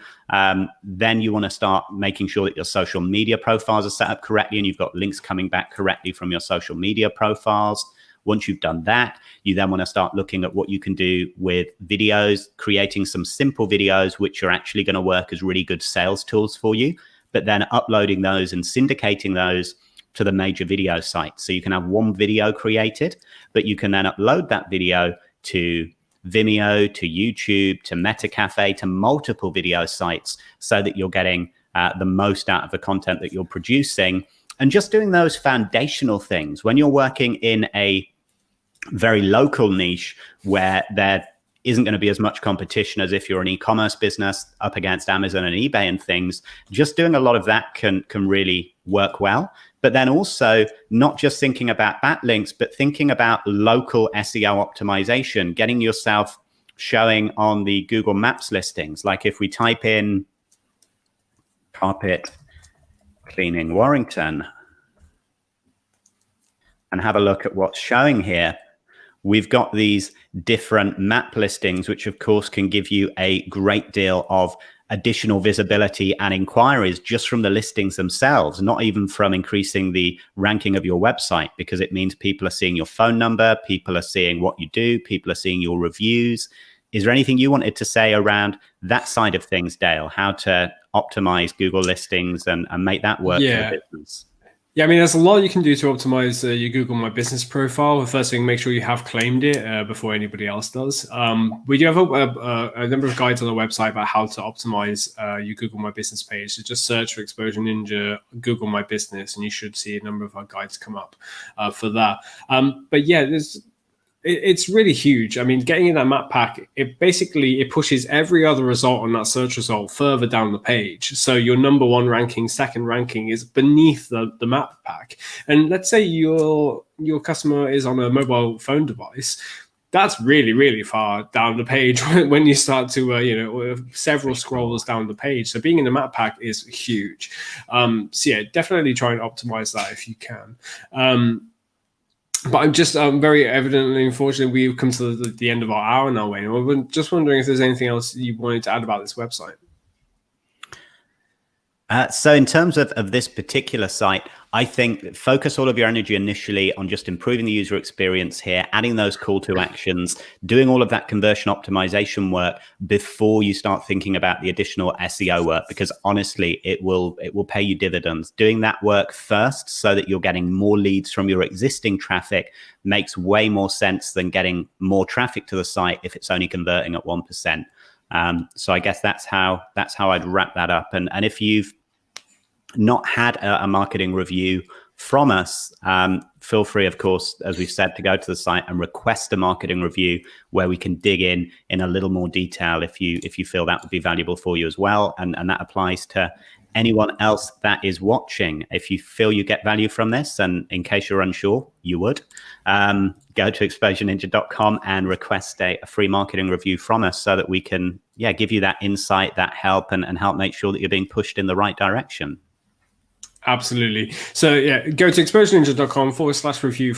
[SPEAKER 2] then you want to start making sure that your social media profiles are set up correctly and you've got links coming back correctly from your social media profiles. Once you've done that, you then want to start looking at what you can do with videos, creating some simple videos which are actually going to work as really good sales tools for you, but then uploading those and syndicating those to the major video sites. So you can have one video created, but you can then upload that video to Vimeo, to YouTube, to Metacafe, to multiple video sites, so that you're getting the most out of the content that you're producing. And just doing those foundational things when you're working in a very local niche where there isn't going to be as much competition as if you're an e-commerce business up against Amazon and eBay and things, just doing a lot of that can really work well. But then also not just thinking about backlinks, but thinking about local SEO optimization, getting yourself showing on the Google Maps listings. Like if we type in carpet cleaning Warrington and have a look at what's showing here, we've got these different map listings, which of course can give you a great deal of additional visibility and inquiries just from the listings themselves, not even from increasing the ranking of your website, because it means people are seeing your phone number, people are seeing what you do, people are seeing your reviews. Is there anything you wanted to say around that side of things, Dale? How to optimize Google listings and make that work for the business?
[SPEAKER 1] Yeah, I mean, there's a lot you can do to optimize your Google My Business profile. The first thing, make sure you have claimed it before anybody else does. We do have a number of guides on the website about how to optimize your Google My Business page. So just search for Exposure Ninja Google My Business, and you should see a number of our guides come up for that. But yeah, it's really huge. I mean, getting in that map pack, it pushes every other result on that search result further down the page. So your number one ranking, second ranking is beneath the map pack. And let's say your customer is on a mobile phone device. That's really, really far down the page when you start to, several scrolls down the page. So being in the map pack is huge. So yeah, definitely try and optimize that if you can. But I'm just very evidently, unfortunately, we've come to the end of our hour now, Wayne. I'm just wondering if there's anything else you wanted to add about this website.
[SPEAKER 2] So in terms of this particular site, I think focus all of your energy initially on just improving the user experience here, adding those call to actions, doing all of that conversion optimization work before you start thinking about the additional SEO work, because honestly, it will pay you dividends. Doing that work first so that you're getting more leads from your existing traffic makes way more sense than getting more traffic to the site if it's only converting at 1%. So I guess that's how I'd wrap that up. And if you've not had a marketing review from us, feel free, of course, as we've said, to go to the site and request a marketing review where we can dig in a little more detail if you feel that would be valuable for you as well. And that applies to anyone else that is watching. If you feel you get value from this, and in case you're unsure, you would, go to exposureninja.com and request a free marketing review from us so that we can give you that insight, that help, and help make sure that you're being pushed in the right direction.
[SPEAKER 1] Absolutely. So yeah, go to exposureninja.com/review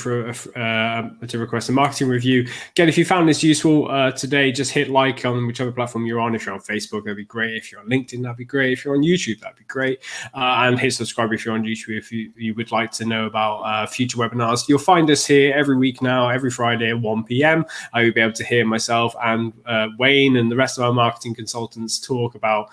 [SPEAKER 1] to request a marketing review. Again, if you found this useful today, just hit like on whichever platform you're on. If you're on Facebook, that'd be great. If you're on LinkedIn, that'd be great. If you're on YouTube, that'd be great. And hit subscribe if you're on YouTube, if you would like to know about future webinars. You'll find us here every week now, every Friday at 1 p.m. You'll be able to hear myself and Wayne and the rest of our marketing consultants talk about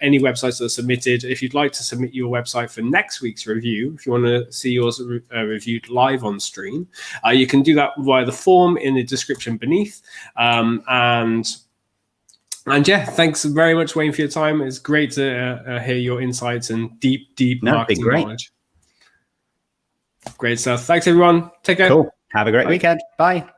[SPEAKER 1] any websites that are submitted. If you'd like to submit your website for next week's review, if you want to see yours reviewed live on stream, you can do that via the form in the description beneath. And yeah, thanks very much, Wayne, for your time. It's great to hear your insights and deep marketing knowledge. Great stuff. Thanks, everyone. Take care.
[SPEAKER 2] Cool. Have a great weekend. Bye.